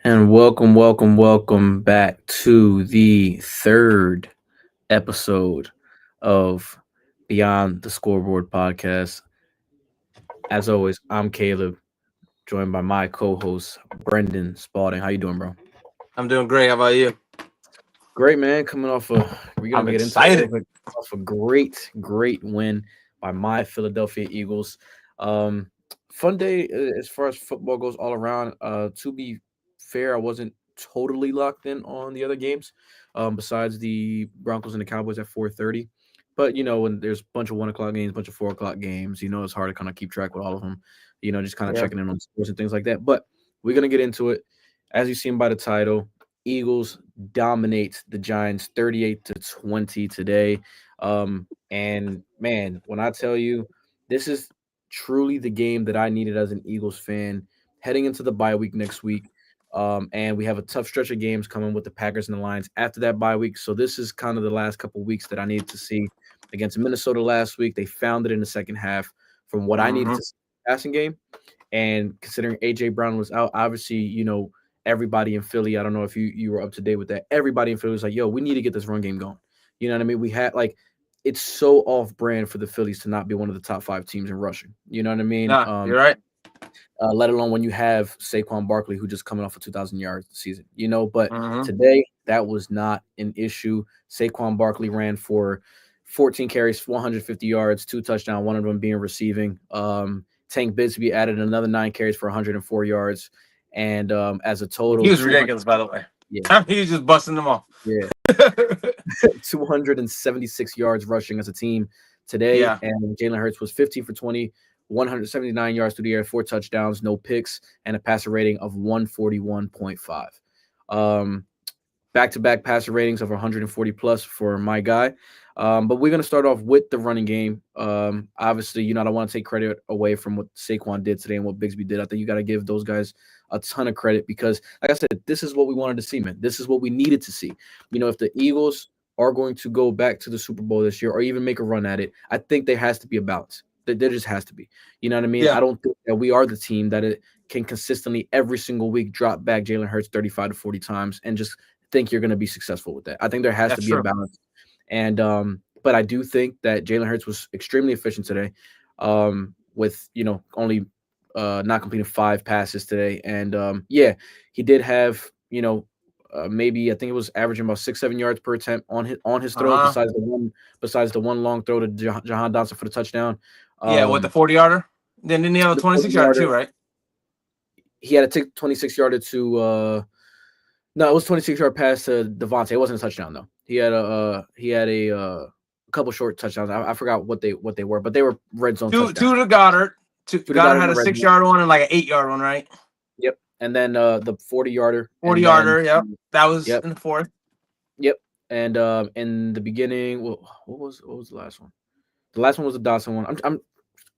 And welcome back to the third episode of Beyond the Scoreboard podcast. As always, I'm Caleb, joined by my co-host Brendan Spalding. How you doing, bro? I'm doing great. How about you? Great, man. Coming off we're I'm gonna get into it a little excited. bit. Off a great win by my Philadelphia Eagles. Um, Fun day as far as football goes all around. To be fair, I wasn't totally locked in on the other games. Besides the Broncos and the Cowboys at 4:30. But when there's a bunch of 1 o'clock games, a bunch of 4 o'clock games, it's hard to kind of keep track with all of them. Just kind of Yeah. checking in on scores and things like that. But we're gonna get into it. As you've seen by the title, Eagles dominate the Giants 38-20 today. And man, when I tell you this is truly the game that I needed as an Eagles fan heading into the bye week next week. And we have a tough stretch of games coming with the Packers and the Lions after that bye week. So this is kind of the last couple weeks that I needed to see against Minnesota last week. They found it in the second half from what I needed hmm to see in the passing game. And considering AJ Brown was out, obviously, everybody in Philly, I don't know if you were up to date with that. Everybody in Philly was like, yo, we need to get this run game going. You know what I mean? We had like it's so off brand for the Phillies to not be one of the top five teams in rushing. You know what I mean? Nah, you're right. Let alone when you have Saquon Barkley, who just coming off a 2,000 yards season. But hmm today that was not an issue. Saquon Barkley ran for 14 carries, 150 yards, 2 touchdowns, one of them being receiving. Tank Bigsby added another 9 carries for 104 yards, and as a He total, was 200. ridiculous, by the way. Yeah, He was just busting them off. yeah. 276 yards rushing as a team today. Yeah. And Jalen Hurts was 15 for 20, 179 yards through the air, 4 touchdowns, no picks, and a passer rating of 141.5. Um, Back-to-back passer ratings of 140 plus for my guy. But we're going to start off with the running game. Obviously, I don't want to take credit away from what Saquon did today and what Bigsby did. I think you got to give those guys a ton of credit because, like I said, this is what we wanted to see, man. This is what we needed to see. If the Eagles are going to go back to the Super Bowl this year or even make a run at it, I think there has to be a balance. There just has to be. You know what I mean? I Yeah. don't think that we are the team that it can consistently every single week drop back Jalen Hurts 35 to 40 times and just think you're going to be successful with that. I think there has to That's be a true. balance. And but I do think that Jalen Hurts was extremely efficient today, with only not completing 5 passes today. And yeah, he did have maybe I think it was averaging about 6-7 yards per attempt on his throws. Uh-huh. Besides the one long throw to Jahan Dotson for the touchdown. Yeah, with the Um, 40 yarder. Then didn't he have a the 26 yarder too, 40-yarder, right? he had a 26-yarder to no, it was 26-yard pass to Devontae. It wasn't a touchdown though. He had a couple short touchdowns. I forgot what they were, but they were red zone Two touchdowns. to Goddard. Two to Goddard Goddard in had the a red 6 zone. yard one and like an 8 yard one, right? Yep. And then the 40-yarder, 40 and then yarder. Yep. That was yep, in the fourth. yep. And in the beginning, what was the last one? The last one was the Dawson one. I'm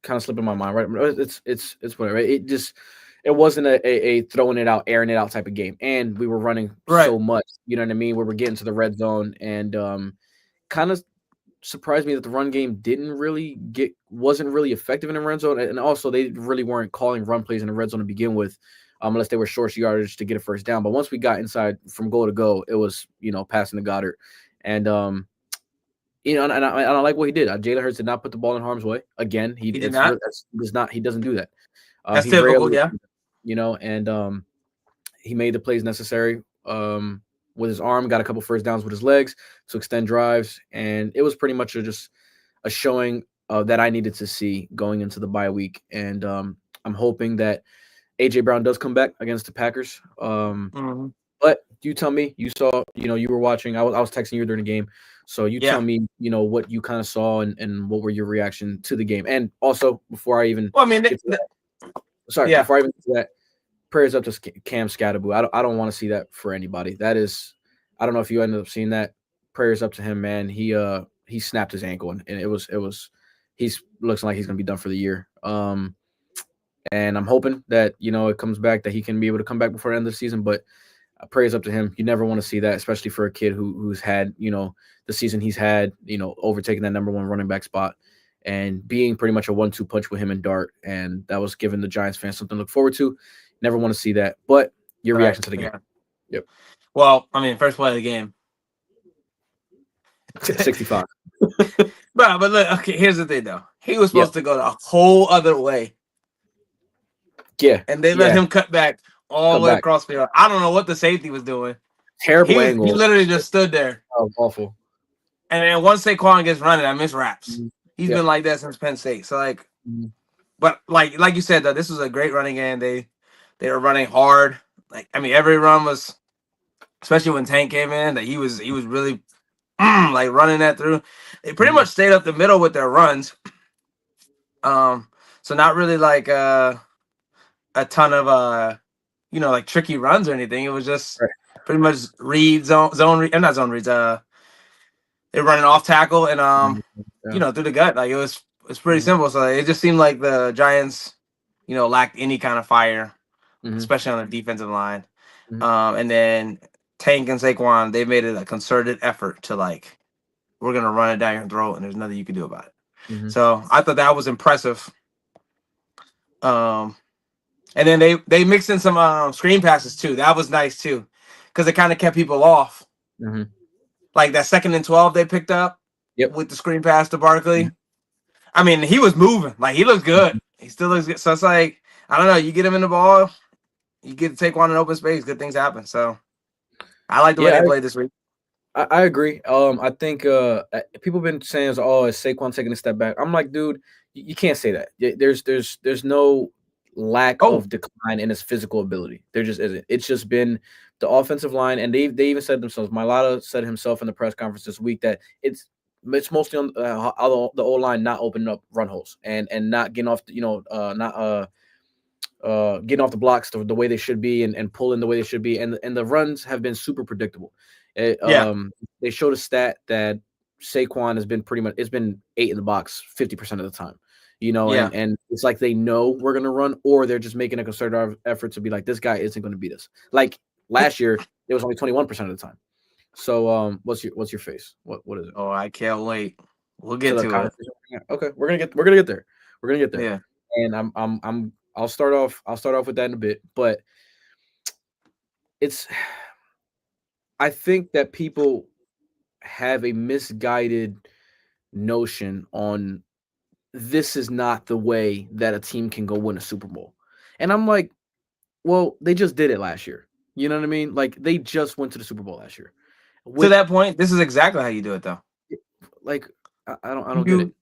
kind of slipping my mind, right? It's whatever. It wasn't a throwing it out, airing it out type of game, and we were running Right. so much. You know what I mean? We were getting to the red zone, and kind of surprised me that the run game wasn't really effective in the red zone, and also they really weren't calling run plays in the red zone to begin with, unless they were short yardage to get a first down. But once we got inside from goal to go, it was passing to Goddard, and and I like what he did. Jalen Hurts did not put the ball in harm's way again. He did not. He doesn't do that. That's He typical. rarely, Yeah. and he made the plays necessary with his arm, got a couple first downs with his legs to extend drives, and it was pretty much just a showing that I needed to see going into the bye week. And I'm hoping that AJ Brown does come back against the Packers. hmm But you tell me, you saw, you were watching. I was texting you during the game, so you tell Yeah. me, what you kind of saw and what were your reaction to the game. And also, before I even Well, I mean, get to that, sorry, yeah. before I even get to that, prayers up to Cam Scatterboo. I don't want to see that for anybody. That is, I don't know if you ended up seeing that. Prayers up to him, man. He snapped his ankle, and it was he's looks like he's gonna be done for the year. And I'm hoping that it comes back, that he can be able to come back before the end of the season. But praise up to him. You never want to see that, especially for a kid who's had the season he's had, overtaking that number one running back spot and being pretty much a 1-2 punch with him and Dart. And that was giving the Giants fans something to look forward to. Never want to see that. But Your Right. reaction to the game? Yeah. Yep. Well, I mean, first play of the game. 65. But look, okay, here's the thing though. He was supposed to go the whole other way. Yeah. And they let him cut back all the way across the field. I don't know what the safety was doing. Terrible angle. He literally just stood there. Oh, awful. And then once Saquon gets running, I miss wraps. He's been like that since Penn State. So like, but like you said though, this was a great running game. They were running hard. Like I mean, every run was, especially when Tank came in, that he was really like running that through. They pretty much stayed up the middle with their runs. So not really like a ton of like tricky runs or anything. It was just pretty much read zone read, not zone reads. They're running off tackle and through the gut. Like it's pretty simple. So it just seemed like the Giants, lacked any kind of fire, especially on the defensive line. And then Tank and Saquon, they made it a concerted effort to like, we're gonna run it down your throat, and there's nothing you can do about it. So I thought that was impressive. And then they mixed in some screen passes too. That was nice too, because it kind of kept people off. Like that 2nd and 12 they picked up with the screen pass to Barkley. I mean, he was moving. Like he looked good. He still looks good. So it's like, I don't know. You get him in the ball, you get to take one in open space, good things happen. So I like the way they played this week. I agree. I think people have been saying, is Saquon taking a step back? I'm like, dude, you can't say that. There's no lack of decline in his physical ability. There just isn't. It's just been the offensive line, and they even said themselves. Mailata said himself in the press conference this week that it's mostly on the O-line not opening up run holes and not getting off, getting off the blocks the way they should be and pulling the way they should be, and the runs have been super predictable. They showed a stat that Saquon has been it's been 8 in the box 50% of the time, and it's like they know we're gonna run, or they're just making a concerted effort to be like, this guy isn't going to beat us. Like last year, it was only 21% of the time. So what's your face? What is it? Oh, I can't wait. We'll get to it. Okay, we're gonna get there. We're gonna get there. Yeah. And I'll start off with that in a bit, but I think that people have a misguided notion on this is not the way that a team can go win a Super Bowl. And I'm like, well, they just did it last year. You know what I mean? Like they just went to the Super Bowl last year. To that point, this is exactly how you do it though. Like I don't get it.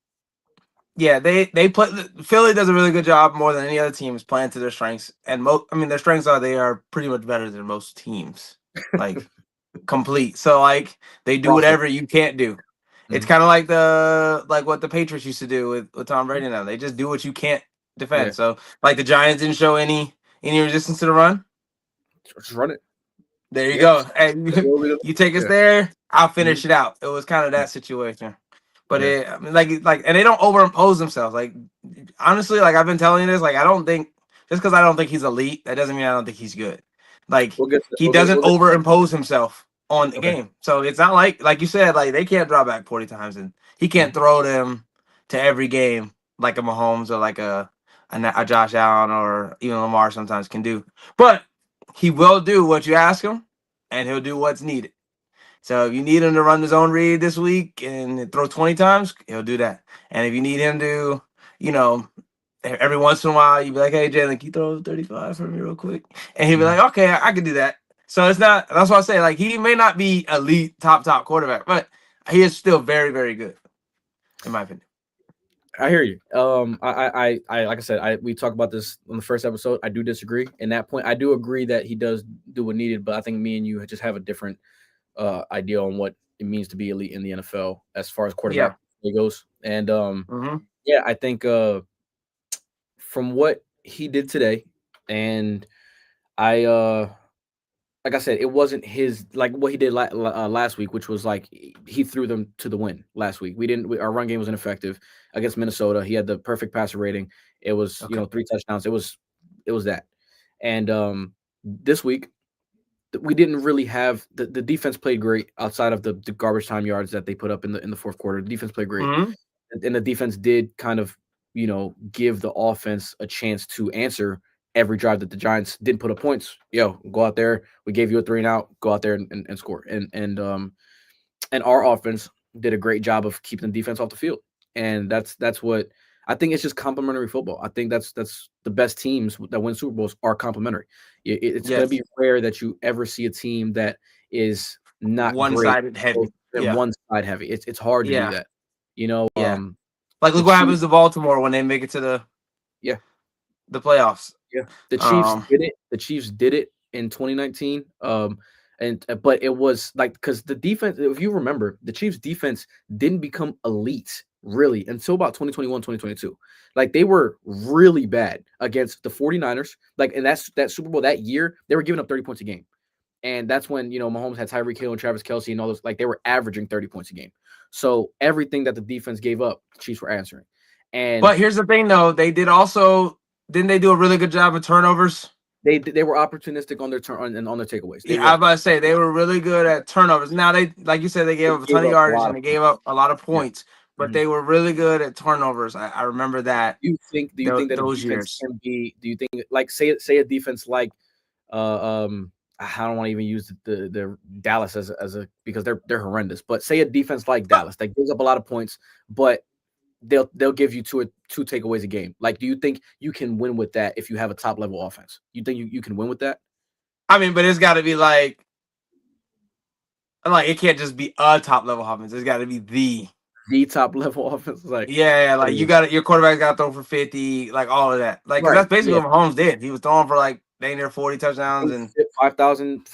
Yeah, they play. Philly does a really good job more than any other teams playing to their strengths, and their strengths they are pretty much better than most teams, like complete. So like they do whatever you can't do. It's kind of like what the Patriots used to do with Tom Brady. Now they just do what you can't defend. Yeah. So like the Giants didn't show any resistance to the run. Just run it. There you go. And you take us there, I'll finish it out. It was kind of that situation. But and they don't overimpose themselves. Like honestly, like I've been telling you this, like I don't think just because I don't think he's elite, that doesn't mean I don't think he's good. Like he doesn't overimpose himself on the game. So it's not like you said, like they can't draw back 40 times and he can't throw them to every game like a Mahomes or like a Josh Allen or even Lamar sometimes can do. But he will do what you ask him, and he'll do what's needed. So if you need him to run his own read this week and throw 20 times, he'll do that. And if you need him to, every once in a while, you be like, hey, Jalen, can you throw 35 for me real quick? And he'll be like, okay, I can do that. So it's not, that's what I say, like, he may not be elite top quarterback, but he is still very, very good, in my opinion. I hear you. I like I said, we talked about this on the first episode. I do disagree in that point. I do agree that he does do what needed, but I think me and you just have a different idea on what it means to be elite in the NFL as far as quarterback goes. And I think from what he did today, and like I said, it wasn't his like what he did last week, which was like he threw them to the win last week. Our run game was ineffective against Minnesota. He had the perfect passer rating. It was 3 touchdowns. It was that. And this week we didn't really have the defense played great outside of the garbage time yards that they put up in the fourth quarter. The defense played great, and the defense did kind of give the offense a chance to answer every drive that the Giants didn't put up points, go out there. We gave you a 3-and-out. Go out there and score. And our offense did a great job of keeping the defense off the field. And that's what I think. It's just complementary football. I think that's the best teams that win Super Bowls are complementary. It's going to be rare that you ever see a team that is not one-sided heavy. One side heavy. It's hard to do that. Like look what happens to Baltimore when they make it to the playoffs. Yeah, the Chiefs did it. The Chiefs did it in 2019. But it was like because the defense, if you remember, the Chiefs defense didn't become elite really until about 2021, 2022. Like they were really bad against the 49ers. Like, and that Super Bowl that year, they were giving up 30 points a game. And that's when, Mahomes had Tyreek Hill and Travis Kelce and all those, like they were averaging 30 points a game. So everything that the defense gave up, the Chiefs were answering. But here's the thing though, they did also, didn't they do a really good job of turnovers? They were opportunistic on their turn and on their takeaways. I was about to say they were really good at turnovers. Now they, like you said, they gave up a ton of yardage and they gave up a lot of points, but they were really good at turnovers. I remember that. Do you think that those years can be? Do you think like say a defense like I don't want to even use the Dallas as a because they're horrendous, but say a defense like Dallas that gives up a lot of points, but they'll give you two takeaways a game. Like, do you think you can win with that if you have a top level offense? You think you can win with that? I mean, but it's got to be like it can't just be a top level offense. It's got to be the top level offense. Like like your quarterback's got to throw for 50, like all of that. Like that's basically what Mahomes did. He was throwing for like dang near 40 touchdowns and 5,000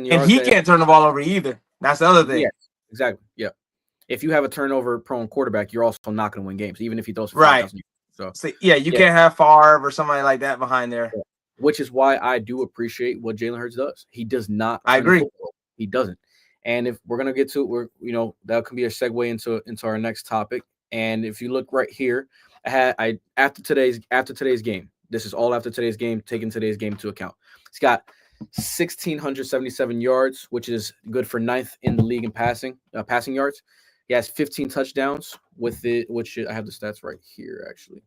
yards. And he can't turn the ball over either. That's the other thing. Yeah, exactly. Yeah. If you have a turnover-prone quarterback, you're also not going to win games, even if he throws for 5,000 yards. So you can't have Favre or somebody like that behind there. Yeah. Which is why I do appreciate what Jalen Hurts does. He does not. I agree. He doesn't. And if we're going to get to it, that can be a segue into our next topic. And if you look right here, after today's game, this is all after today's game, taking today's game into account. He's got 1,677 yards, which is good for 9th in the league in passing yards. He has 15 touchdowns with it, which I have the stats right here, actually.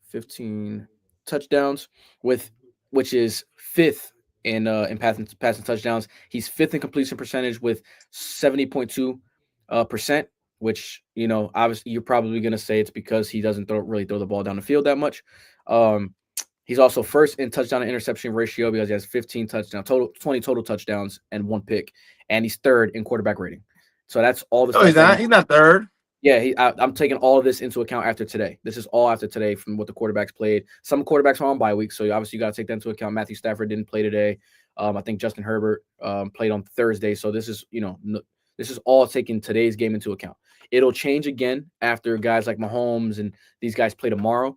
15 touchdowns which is 5th in passing touchdowns. He's 5th in completion percentage with 70.2%, which, obviously you're probably going to say it's because he doesn't really throw the ball down the field that much. He's also 1st in touchdown to interception ratio because he has 15 touchdowns, 20 total touchdowns and 1 pick. And he's 3rd in quarterback rating. So that's all the stuff. He's not 3rd. Yeah, I'm taking all of this into account after today. This is all after today from what the quarterbacks played. Some quarterbacks are on bye week, so obviously you got to take that into account. Matthew Stafford didn't play today. I think Justin Herbert played on Thursday. So this is, this is all taking today's game into account. It'll change again after guys like Mahomes and these guys play tomorrow.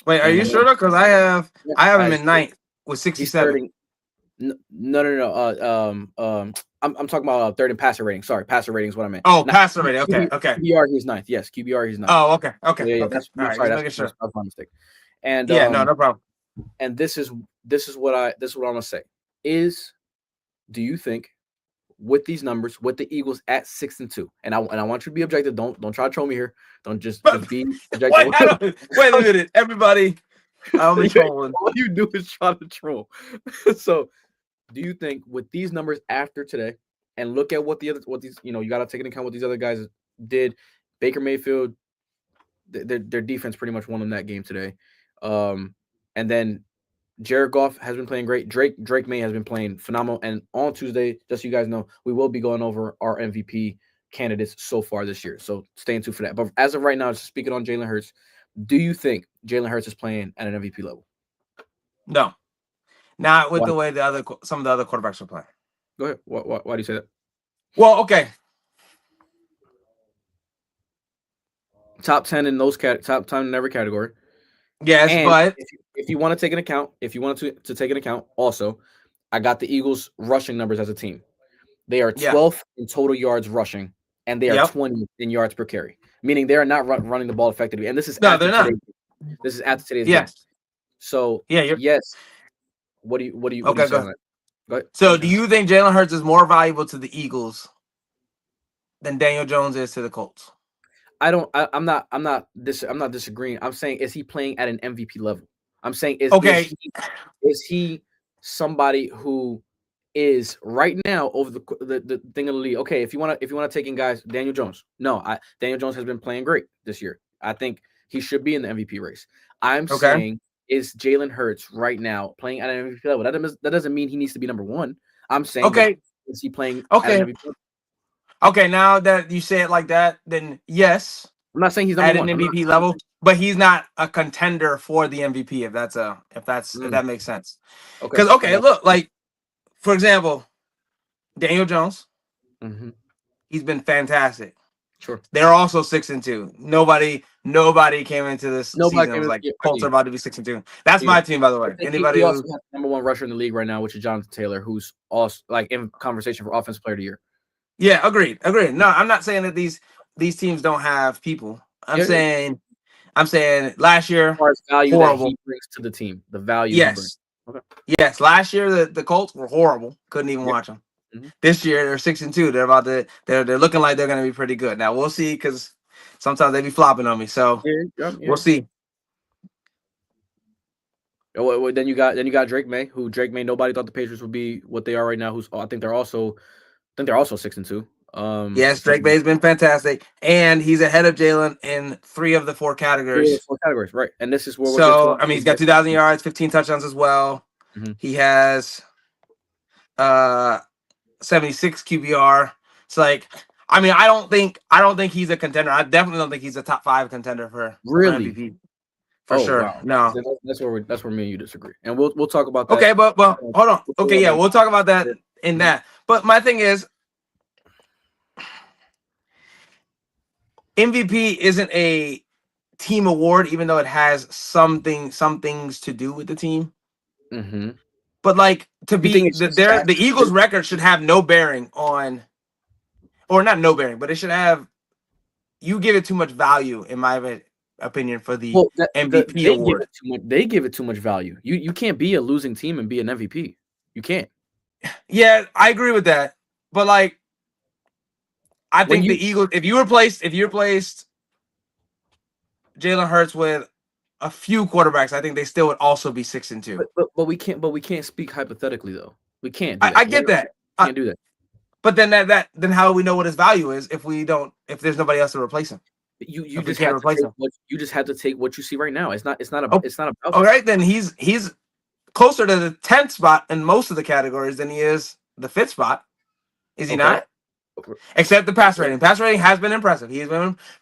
Wait, are you sure though? Because I have him in 9th with 67. No. I'm talking about 3rd in passer rating. Sorry, passer rating is what I meant. Oh, passer rating. Okay. QBR he's 9th. Yes, QBR he's 9th. Oh, okay. Yeah. Okay. That's my mistake. And no problem. And this is what I'm gonna say. Do you think with these numbers, with the Eagles at 6-2, and I want you to be objective. Don't try to troll me here. Don't just be objective. Wait a minute, everybody. I'm trolling. All you do is try to troll. So, do you think with these numbers after today, and look at what these, you got to take into account what these other guys did. Baker Mayfield, their defense pretty much won them that game today. And then Jared Goff has been playing great. Drake May has been playing phenomenal. And on Tuesday, just so you guys know, we will be going over our MVP candidates so far this year. So stay tuned for that. But as of right now, just speaking on Jalen Hurts, do you think Jalen Hurts is playing at an MVP level? No. Not with the way some of the other quarterbacks are playing. Go ahead. Why do you say that? Well, okay. Top 10 in those top 10 in every category. Yes, and but if you want to take an account, to take an account, also, I got the Eagles rushing numbers as a team. They are 12th in total yards rushing, and they are 20th in yards per carry, meaning they are not running the ball effectively. And this is they're not. This is after today's game. So yes. What do you okay, go ahead. So do you think Jalen Hurts is more valuable to the Eagles than Daniel Jones is to the Colts? I'm not disagreeing. I'm saying, is he playing at an MVP level? I'm saying Okay. is he somebody who is right now over the thing of the league? Okay, if you want to take in guys, Daniel Jones. No, Daniel Jones has been playing great this year. I think he should be in the MVP race. I'm saying is Jalen Hurts right now playing at an MVP level? That doesn't mean he needs to be number one. I'm saying is he playing at an MVP level? Okay, now that you say it like that, then yes. I'm not saying he's number at an one. MVP level, but he's not a contender for the MVP. If that makes sense. Because look, like for example, Daniel Jones, he's been fantastic. Sure, they're also 6-2. Nobody came into this season was like Colts are about to be 6-2. That's my team, by the way. Anybody he also has the number one rusher in the league right now, which is Jonathan Taylor, who's also like in conversation for Offensive Player of the Year. Yeah, agreed. No, I'm not saying that these teams don't have people. I'm saying last year value horrible. That he brings to the team, the value. Yes. Yes, last year the Colts were horrible. Couldn't even watch them. This year they're 6-2. They're looking like they're going to be pretty good. Now we'll see because sometimes they be flopping on me. So we'll see. Then you got Drake May, nobody thought the Patriots would be what they are right now. I think they're also 6-2. Yes, Drake May's been fantastic, and he's ahead of Jalen in 3 of the 4 categories. 4 categories, right? And this is where he's got 2,000 yards, 15 touchdowns as well. He has 76 QBR. It's like, I don't think he's a contender. I definitely don't think he's a top 5 contender for MVP. For sure. Wow. No. That's where me and you disagree. And we'll talk about that. Okay, but hold on. Okay, yeah, we'll talk about that in that. But my thing is MVP isn't a team award, even though it has some things to do with the team. But like the Eagles' record should have no bearing on, or not no bearing, but it should have. You give it too much value, in my opinion, for the MVP award. They give it too much value. You can't be a losing team and be an MVP. You can't. Yeah, I agree with that. But like, I think the Eagles, if you replaced Jalen Hurts with a few quarterbacks, I think they still would also be 6-2. But we can't speak hypothetically though. We can't. I get that. We can't do that. But then then how do we know what his value is if there's nobody else to replace him? You just have to replace him. You just have to take what you see right now. It's not about. All right, then he's closer to the 10th spot in most of the categories than he is the 5th spot. Is he not? Except the pass rating. Pass rating has been impressive.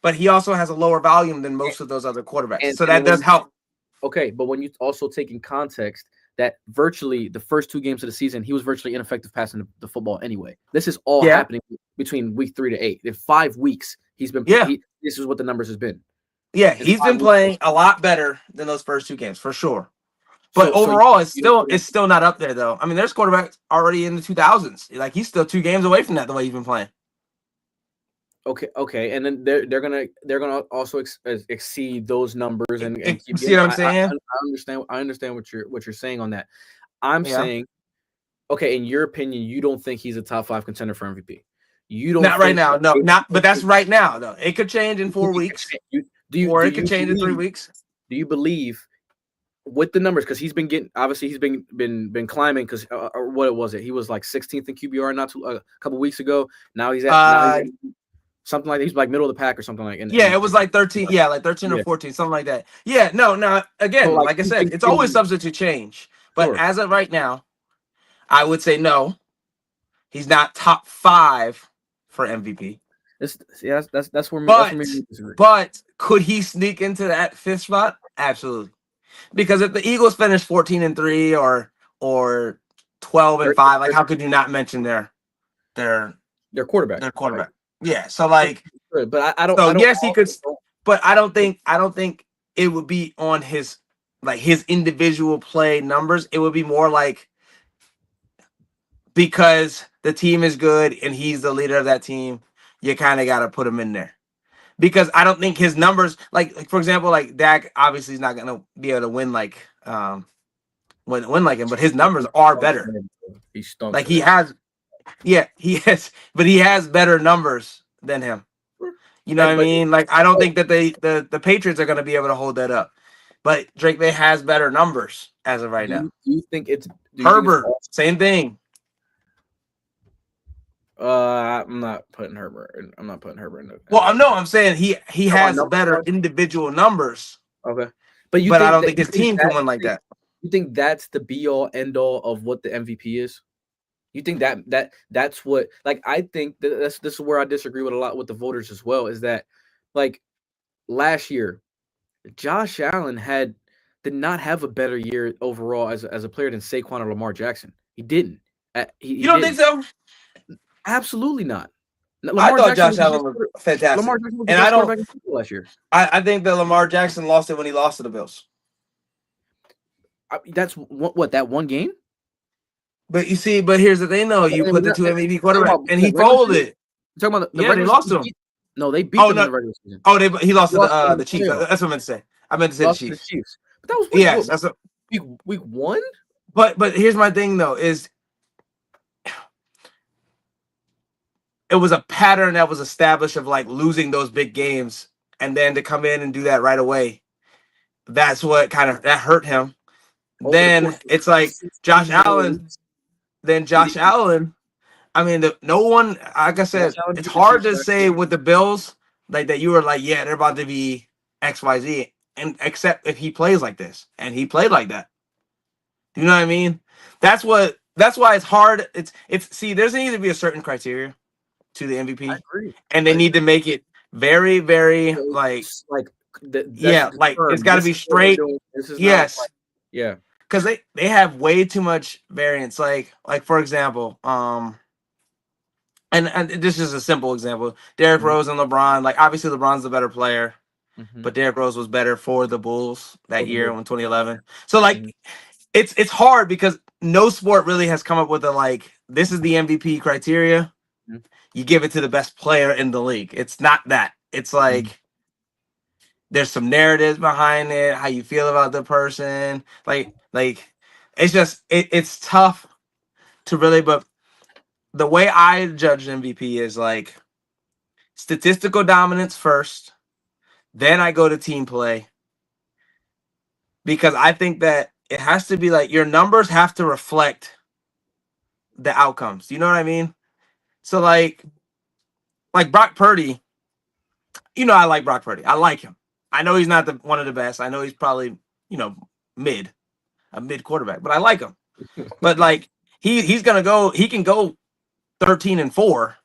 But he also has a lower volume than most of those other quarterbacks. So that does help. Okay, but when you also take in context that virtually the first 2 games of the season, he was virtually ineffective passing the football anyway. This is all happening between week 3 to 8. In 5 weeks, he's been. This is what the numbers has been. Yeah, he's been playing a lot better than those first 2 games for sure. But overall, it's still not up there though. I mean, there's quarterbacks already in the 2000s. Like he's still 2 games away from that the way he's been playing. Okay, and then they're gonna also exceed those numbers and keep see what I'm saying? I understand what you're saying on that. I'm saying, okay, in your opinion, you don't think he's a top 5 contender for MVP. You don't. Not right now, no, not. But that's right now though. It could change in 4 weeks, or it could change in 3 weeks. Do you believe? With the numbers, because he's been been climbing, because what was it? He was like 16th in QBR a couple weeks ago. Now he's at something like that. He's like middle of the pack or something like. It was like 13. Yeah, like 13 or 14, something like that. Yeah, no. Again, so like I said, it's always subject to change. But as of right now, I would say no. He's not top 5 for MVP. That's where. But could he sneak into that 5th spot? Absolutely. Because if the Eagles finish 14-3 or 12-5, like how could you not mention their quarterback? Their quarterback. Right. Yeah. So like, but I don't. So yes, he could. But I don't think it would be on his individual play numbers. It would be more like because the team is good and he's the leader of that team, you kind of got to put him in there. Because I don't think his numbers, like for example, like Dak obviously is not gonna be able to win like him, but his numbers are better. He's stumped. Like he has better numbers than him. You know what I mean? Like I don't think that the Patriots are gonna be able to hold that up. but Drake May has better numbers as of right now. Do you think it's Herbert? Same thing. I'm not putting Herbert. I'm not putting Herbert in the. Well, I'm saying he has better individual numbers. Okay, but I don't think his team can win like that. You think that's the be all end all of what the MVP is? You think that's what, like, I think this is where I disagree with a lot with the voters as well, is that, like, last year Josh Allen did not have a better year overall as a player than Saquon or Lamar Jackson. He didn't. You don't think so? Absolutely not. I thought Josh Allen was fantastic. Lamar Jackson was the best quarterback last year. I think that Lamar Jackson lost it when he lost to the Bills. That's what that one game. But you see, here's the thing, though. You put the two MVP quarterback, and he folded. You're talking about the they lost to him. No, they beat them in the regular season. He lost to the Chiefs. That's what I meant to say. I meant to say the Chiefs. But that was that's week 1. But here's my thing, though, is it was a pattern that was established of, like, losing those big games, and then to come in and do that right away. That's what that hurt him. Then it's like Josh Allen. Then Josh Allen. I mean, no one. Like I said, it's hard to say with the Bills like that. You were like, yeah, they're about to be XYZ, and except if he plays like this, and he played like that. You know what I mean? That's why it's hard. It's see, there's need to be a certain criteria to the MVP. I agree. And they need to make it very, very it's got to be straight. Yes. Yeah. Because they have way too much variance. Like for example, and this is a simple example. Derrick Rose and LeBron. Like, obviously LeBron's the better player, but Derrick Rose was better for the Bulls that year in 2011. So it's hard because no sport really has come up with this is the MVP criteria. You give it to the best player in the league. It's not that. It's like there's some narratives behind it, how you feel about the person. Like it's just it's tough to really, but the way I judge MVP is like statistical dominance first, then I go to team play. Because I think that it has to be like your numbers have to reflect the outcomes. You know what I mean? So like Brock Purdy, I like Brock Purdy. I like him. I know he's not one of the best. I know he's probably, a mid quarterback, but I like him. But like he can go 13-4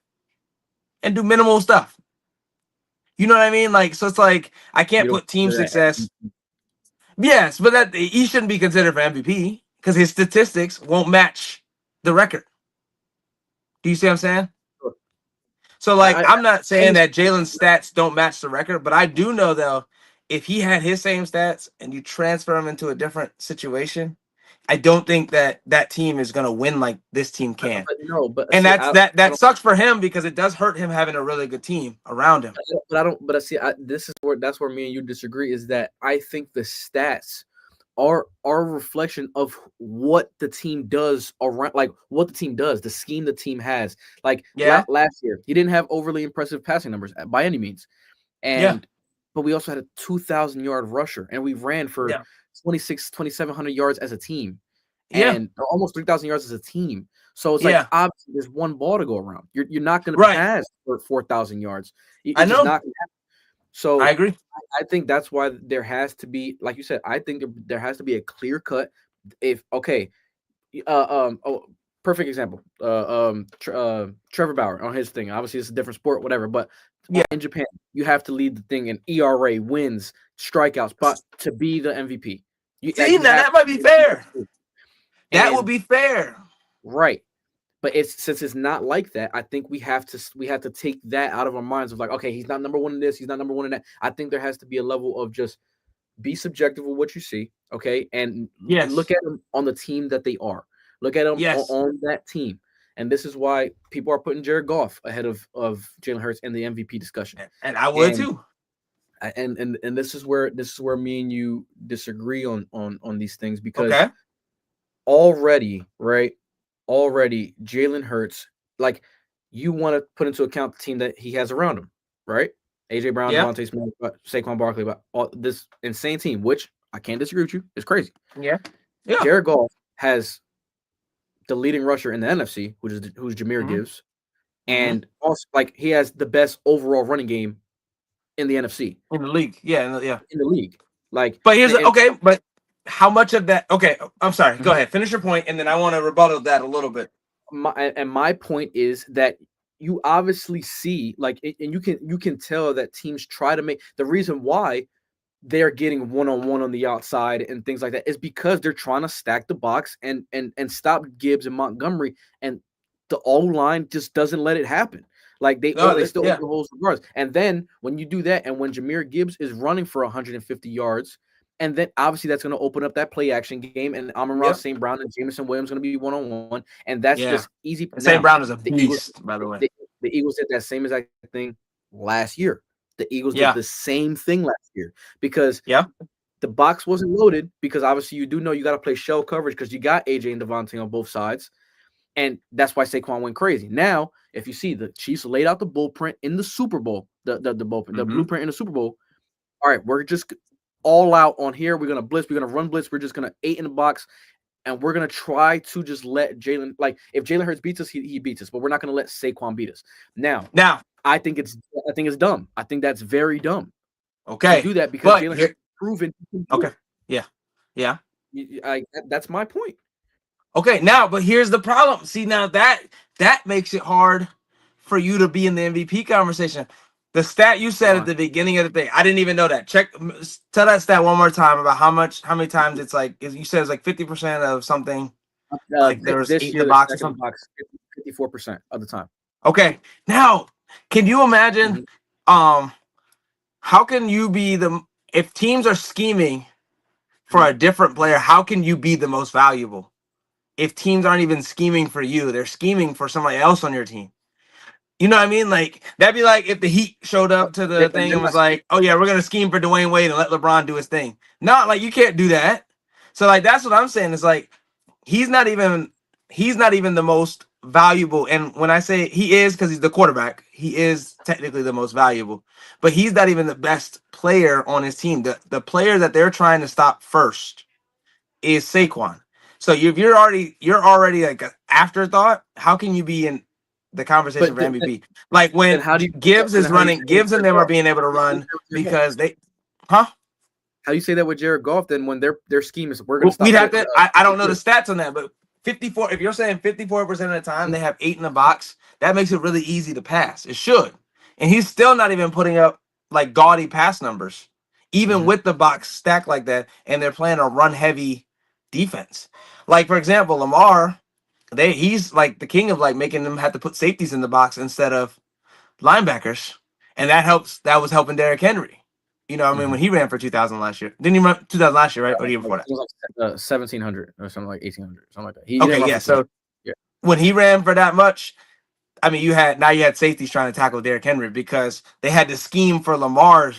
and do minimal stuff. You know what I mean? Like, so it's like I can't put team success. Yes, but that he shouldn't be considered for MVP because his statistics won't match the record. Do you see what I'm saying? So, I'm not saying that Jalen's stats don't match the record, but I do know, though, if he had his same stats and you transfer him into a different situation, I don't think that team is going to win like this team can. And that sucks for him because it does hurt him having a really good team around him. That's where me and you disagree, is that I think the stats are a reflection of what the team does around, like what the team does, the scheme the team has. Like last year, he didn't have overly impressive passing numbers by any means, but we also had a 2,000-yard rusher, and we ran for 2,700 yards as a team, and almost 3,000 yards as a team. So it's like obviously there's one ball to go around. You're not going to pass for 4,000 yards. I know. Not gonna happen. So I agree. I think that's why there has to be, like you said, I think there has to be a clear cut. Perfect example. Trevor Bauer on his thing. Obviously, it's a different sport, whatever. But in Japan, you have to lead the thing in ERA, wins, strikeouts, but to be the MVP. That might be fair. That would be fair, right? But since it's not like that, I think we have to take that out of our minds of like, okay, he's not number one in this, he's not number one in that. I think there has to be a level of just be subjective with what you see, okay, and look at them on the team that they are. Look at them on that team, and this is why people are putting Jared Goff ahead of Jalen Hurts in the MVP discussion. And I would too. And this is where me and you disagree on these things because already Jalen Hurts, like, you want to put into account the team that he has around him, right? AJ Brown, Devontae Smith, Saquon Barkley, but all this insane team, which I can't disagree with you. It's crazy. Yeah. Jared Goff has the leading rusher in the NFC, who's Jahmyr Gibbs, and also like he has the best overall running game in the NFC in the league. Yeah, in the league. Like, but here's but how much of that? Okay, I'm sorry. Go ahead, finish your point, and then I want to rebuttal that a little bit. My point is that you obviously see and you can tell that teams try to make the reason why they're getting one-on-one on the outside and things like that is because they're trying to stack the box and stop Gibbs and Montgomery, and the O-line just doesn't let it happen. Like they still open holes regardless. And then when you do that, and when Jahmyr Gibbs is running for 150 yards, and then obviously that's going to open up that play action game, and Amon-Ra St. Brown and Jameson Williams going to be one-on-one, and that's just easy. St. Brown is a beast, by the way. The Eagles did that same exact thing last year. The Eagles did the same thing last year because the box wasn't loaded, because obviously you do know you got to play shell coverage because you got AJ and Devontae on both sides, and that's why Saquon went crazy. Now, if you see, the Chiefs laid out the blueprint in the Super Bowl, the blueprint in the Super Bowl. All right, we're just all out on here. We're gonna blitz. We're gonna run blitz. We're just gonna 8 in the box, and we're gonna try to just let Jalen. Like if Jalen Hurts beats us, he beats us, but we're not gonna let Saquon beat us. Now. I think it's dumb. I think that's very dumb. Okay, to do that because Jalen has proven. Okay, yeah. That's my point. Okay, now, but here's the problem. See, now that makes it hard for you to be in the MVP conversation. The stat you said at the beginning of the thing, I didn't even know that. Tell that stat one more time about how many times it's like. You said it's like 50% of something. Like there was 8 in the box or something. 54% of the time. Okay, now. Can you imagine how can you be if teams are scheming for a different player, how can you be the most valuable? If teams aren't even scheming for you, they're scheming for somebody else on your team. You know what I mean? Like that'd be like if the Heat showed up to the thing and was like, "Oh yeah, we're gonna scheme for Dwayne Wade and let LeBron do his thing." Not like you can't do that. So like that's what I'm saying. It's like he's not even the most valuable. And when I say he is, because he's the quarterback, he is technically the most valuable, but he's not even the best player on his team. The player that they're trying to stop first is Saquon. So if you're already like an afterthought, how can you be in the conversation for MVP? Like when Gibbs is running, Gibbs and them are being able to run because they, How do you say that with Jared Goff? Then when their scheme is we're going to stop. We'd have to. I don't know the stats on that, but 54. If you're saying 54% of the time they have 8 in the box, that makes it really easy to pass. It should, and he's still not even putting up like gaudy pass numbers, even with the box stacked like that. And they're playing a run heavy defense. Like for example, Lamar, he's like the king of like making them have to put safeties in the box instead of linebackers, and that helps. That was helping Derrick Henry. You know, I mean, when he ran for 2,000 last year, didn't he run 2,000 last year, right? Or the year before that? It was like 1,700 or something like 1,800, something like that. So when he ran for that much, I mean, you had safeties trying to tackle Derrick Henry because they had to scheme for Lamar.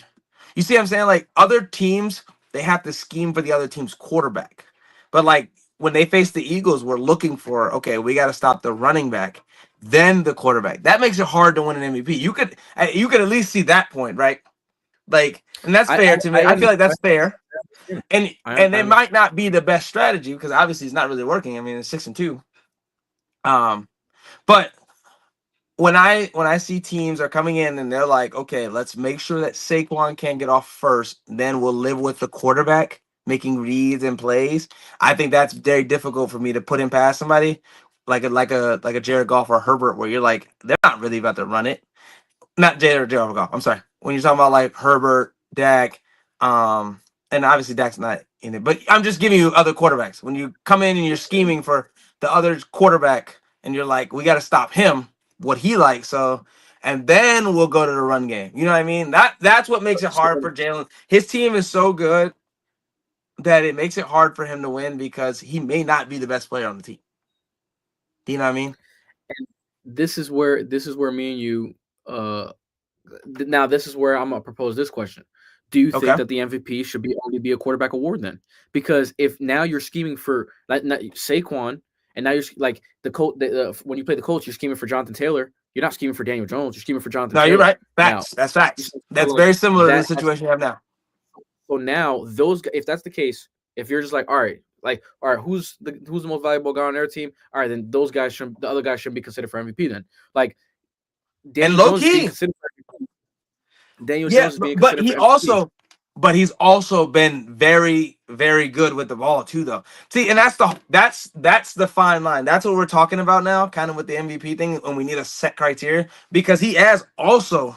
You see what I'm saying? Like other teams, they have to scheme for the other team's quarterback. But like when they face the Eagles, we're looking for, okay, we got to stop the running back, then the quarterback. That makes it hard to win an MVP. You could at least see that point, right? Like, and that's fair to me. I feel like that's fair. And it might not be the best strategy because obviously it's not really working. I mean, it's 6-2. But when I see teams are coming in and they're like, okay, let's make sure that Saquon can't get off first, then we'll live with the quarterback making reads and plays. I think that's very difficult for me to put in past somebody like a Jared Goff or Herbert, where you're like, they're not really about to run it. Not Jared Goff. I'm sorry. When you're talking about like Herbert, Dak, and obviously Dak's not in it, but I'm just giving you other quarterbacks. When you come in and you're scheming for the other quarterback, and you're like, we got to stop him, what he likes, and then we'll go to the run game. You know what I mean? That's what makes it hard for Jalen. His team is so good that it makes it hard for him to win because he may not be the best player on the team. Do you know what I mean? And this is where me and you. Now this is where I'm gonna propose this question. Do you think that the MVP should only be a quarterback award then? Because if now you're scheming for Saquon, and now you're like the coach, when you play the Colts, you're scheming for Jonathan Taylor. You're not scheming for Daniel Jones. You're scheming for Jonathan Taylor. You're right. Facts. That's facts. That's very similar to the situation you have now. So now if that's the case, if you're just like, all right, who's the most valuable guy on their team? All right, then the other guys shouldn't be considered for MVP then. Like And Daniel low Jones is being key, considered for MVP. Daniel yeah, Jones is being but considered for MVP. he's also been very, very good with the ball too, though. See, and that's the fine line. That's what we're talking about now, kind of with the MVP thing, and we need a set criteria because he has also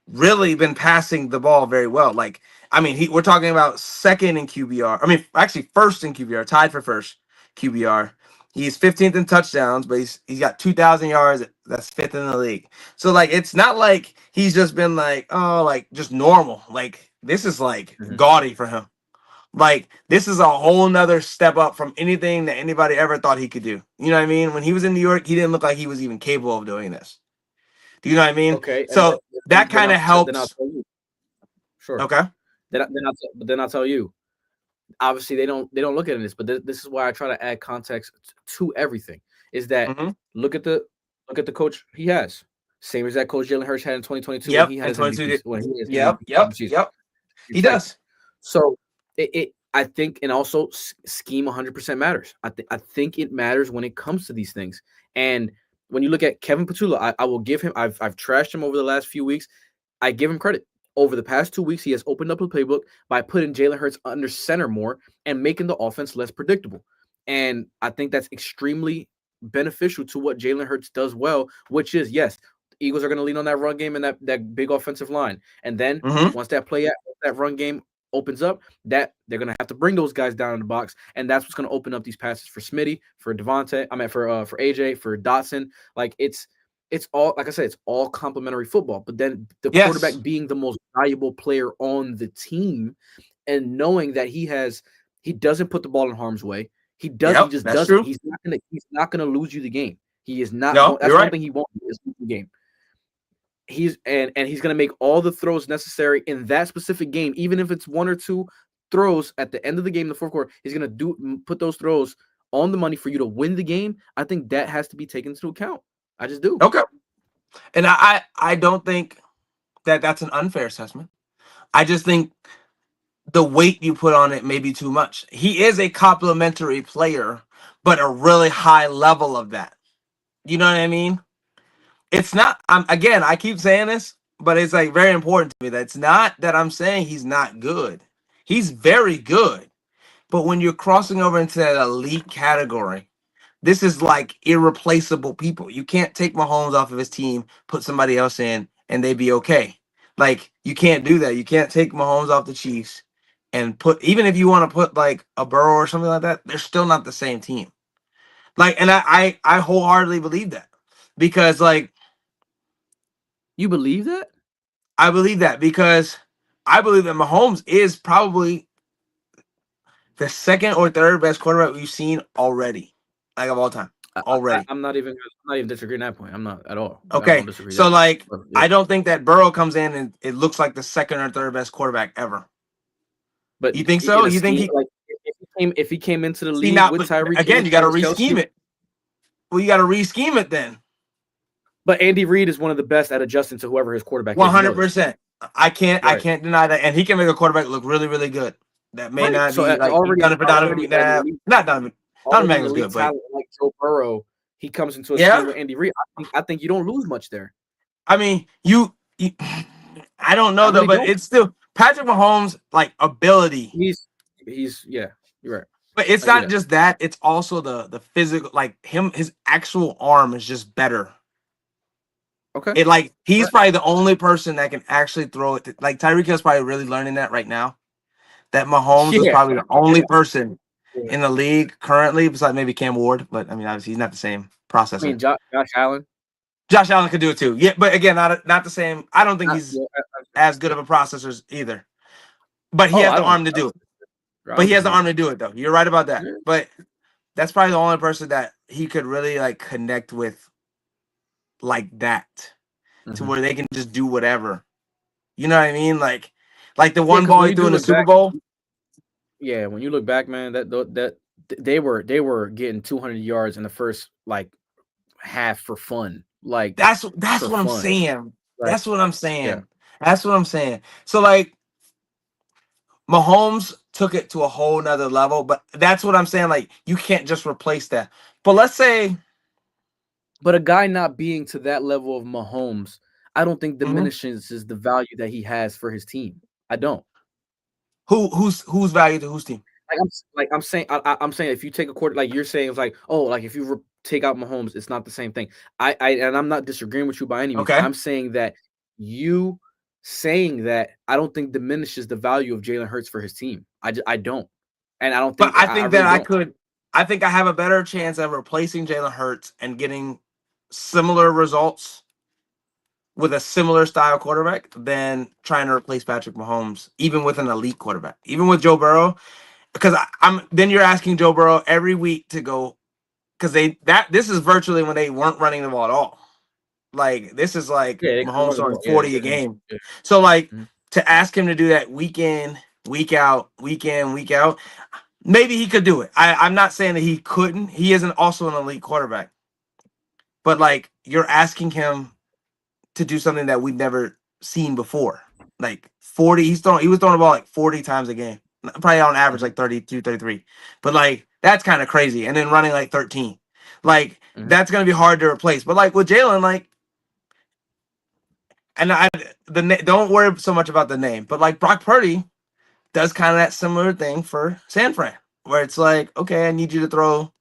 really been passing the ball very well. Like, I mean, we're talking about second in QBR. I mean, actually first in QBR, tied for first QBR. He's 15th in touchdowns, but he's got 2,000 yards. That's fifth in the league. So like, it's not like he's just been like, oh, like just normal. Like this is like Mhm. gaudy for him. Like this is a whole nother step up from anything that anybody ever thought he could do. You know what I mean? When he was in New York, he didn't look like he was even capable of doing this. Do you know what I mean? Okay, and So that kind of then I'll helps. tell you. Sure. Okay. Then I'll tell you. Obviously, they don't look at this, but this is why I try to add context to everything. Is that Mm-hmm. look at the coach he has, same as that coach Jalen Hurts had in 2022 when Yep. he had And his 22. MVP when he had his Yep. MVP Yep. season. Yep. It's He like, does. so I think, and also scheme 100% matters. I think it matters when it comes to these things. And when you look at Kevin Petula, I will give him. I've trashed him over the last few weeks. I give him credit. Over the past 2 weeks, he has opened up the playbook by putting Jalen Hurts under center more and making the offense less predictable. And I think that's extremely beneficial to what Jalen Hurts does well, which is, yes, the Eagles are going to lean on that run game and that big offensive line. And then Mm-hmm. once that run game opens up, that they're going to have to bring those guys down in the box. And that's what's going to open up these passes for Smitty, for Devontae, for AJ, for Dotson. Like it's all, like I said, it's all complimentary football. But then the Yes. quarterback being the most valuable player on the team and knowing that he doesn't put the ball in harm's way. He just That's doesn't. true. He's not gonna lose you the game. He is not. No, That's you're one right. thing he won't do is lose the game. He's gonna make all the throws necessary in that specific game, even if it's one or two throws at the end of the game in the fourth quarter. He's gonna put those throws on the money for you to win the game. I think that has to be taken into account. I just do. Okay. And I don't think that that's an unfair assessment. I just think the weight you put on it may be too much. He is a complimentary player, but a really high level of that. You know what I mean? It's not. Again, I keep saying this, but it's like very important to me that it's not that I'm saying he's not good. He's very good. But when you're crossing over into that elite category, this is like irreplaceable people. You can't take Mahomes off of his team, put somebody else in, and they be okay. Like you can't do that. You can't take Mahomes off the Chiefs and put, even if you want to put like a Burrow or something like that, they're still not the same team. Like, and I wholeheartedly believe that because like You believe that? I believe that because I believe that Mahomes is probably the second or third best quarterback we've seen already, like of all time, already. I'm not even disagreeing that point. I'm not at all. I Okay, don't disagree so there. like But, yeah. I don't think that Burrow comes in and it looks like the second or third best quarterback ever. But You think so? You think he? like if he came into the See league now, with but Tyreek again, and you got to Travis re-scheme Kelce, it. Well, you got to re-scheme it then. but Andy Reid is one of the best at adjusting to whoever his quarterback is. 100%. I can't Right. deny that, and he can make a quarterback look really, really good. That may Right. not So be like already done it for Donovan already McNabb. Not Donovan. Donovan already McNabb's elite good, but talent like Joe Burrow, he comes into a Yeah? scheme with Andy Reid. I think you don't lose much there. I mean, you I don't know I though, really but don't. it's still Patrick Mahomes' like ability. He's yeah, you're right. But it's I get not it. just that; it's also the physical. Like his actual arm is just better. Okay. It like he's Right. probably the only person that can actually throw it. Like Tyreek Hill's probably really learning that right now. That Mahomes is Yeah. probably the only person Yeah. in the league currently, besides maybe Cam Ward. But I mean, obviously he's not the same I processor. mean, Josh Allen. Josh Allen could do it too. Yeah, but again, not the same. I don't think he's Yeah, as good of a processor either. But he oh, has I the don't. arm to do it. I But don't he has the disagree. arm to do it though. You're right about that. Yeah. But that's probably the only person that he could really like connect with like that to Mhm. where they can just do whatever. You know what I mean? Like the Yeah, one 'cause ball when he you threw do in the look Super back, Bowl. yeah, when you look back, man, that they were getting 200 yards in the first like half for fun. Like That's for what I'm fun. saying. Like That's what I'm yeah. saying. That's what I'm saying. So like Mahomes took it to a whole nother level, but that's what I'm saying. Like, you can't just replace that. But let's say, But a guy not being to that level of Mahomes, I don't think Mhm. diminishes the value that he has for his team. I don't. who's value to whose team? I'm saying I'm saying if you take a quarter, like you're saying, it's like, oh, like if you take out Mahomes, it's not the same thing. And I'm not disagreeing with you by any means. Okay. I'm saying that you saying that I don't think diminishes the value of Jalen Hurts for his team. I don't, and I don't But think I I think really that don't. I think I have a better chance of replacing Jalen Hurts and getting similar results with a similar style quarterback than trying to replace Patrick Mahomes, even with an elite quarterback, even with Joe Burrow. Because I'm then you're asking Joe Burrow every week to go, because this is virtually when they weren't running the ball at all. Like, this is like Yeah, they couldn't Mahomes run the throwing ball. Yeah, 40 a yeah, game. yeah. So like, Mhm. to ask him to do that week in, week out, week in, week out, maybe he could do it. I'm not saying that he couldn't. He isn't also an elite quarterback. But like, you're asking him to do something that we've never seen before. Like 40, he was throwing the ball like 40 times a game. Probably on average Mhm. like 32, 33. But like, that's kind of crazy. And then running like 13. Like, Mhm. that's gonna be hard to replace. But like with Jalen, like, and don't worry so much about the name, but like Brock Purdy does kind of that similar thing for San Fran, where it's like, okay, I need you to throw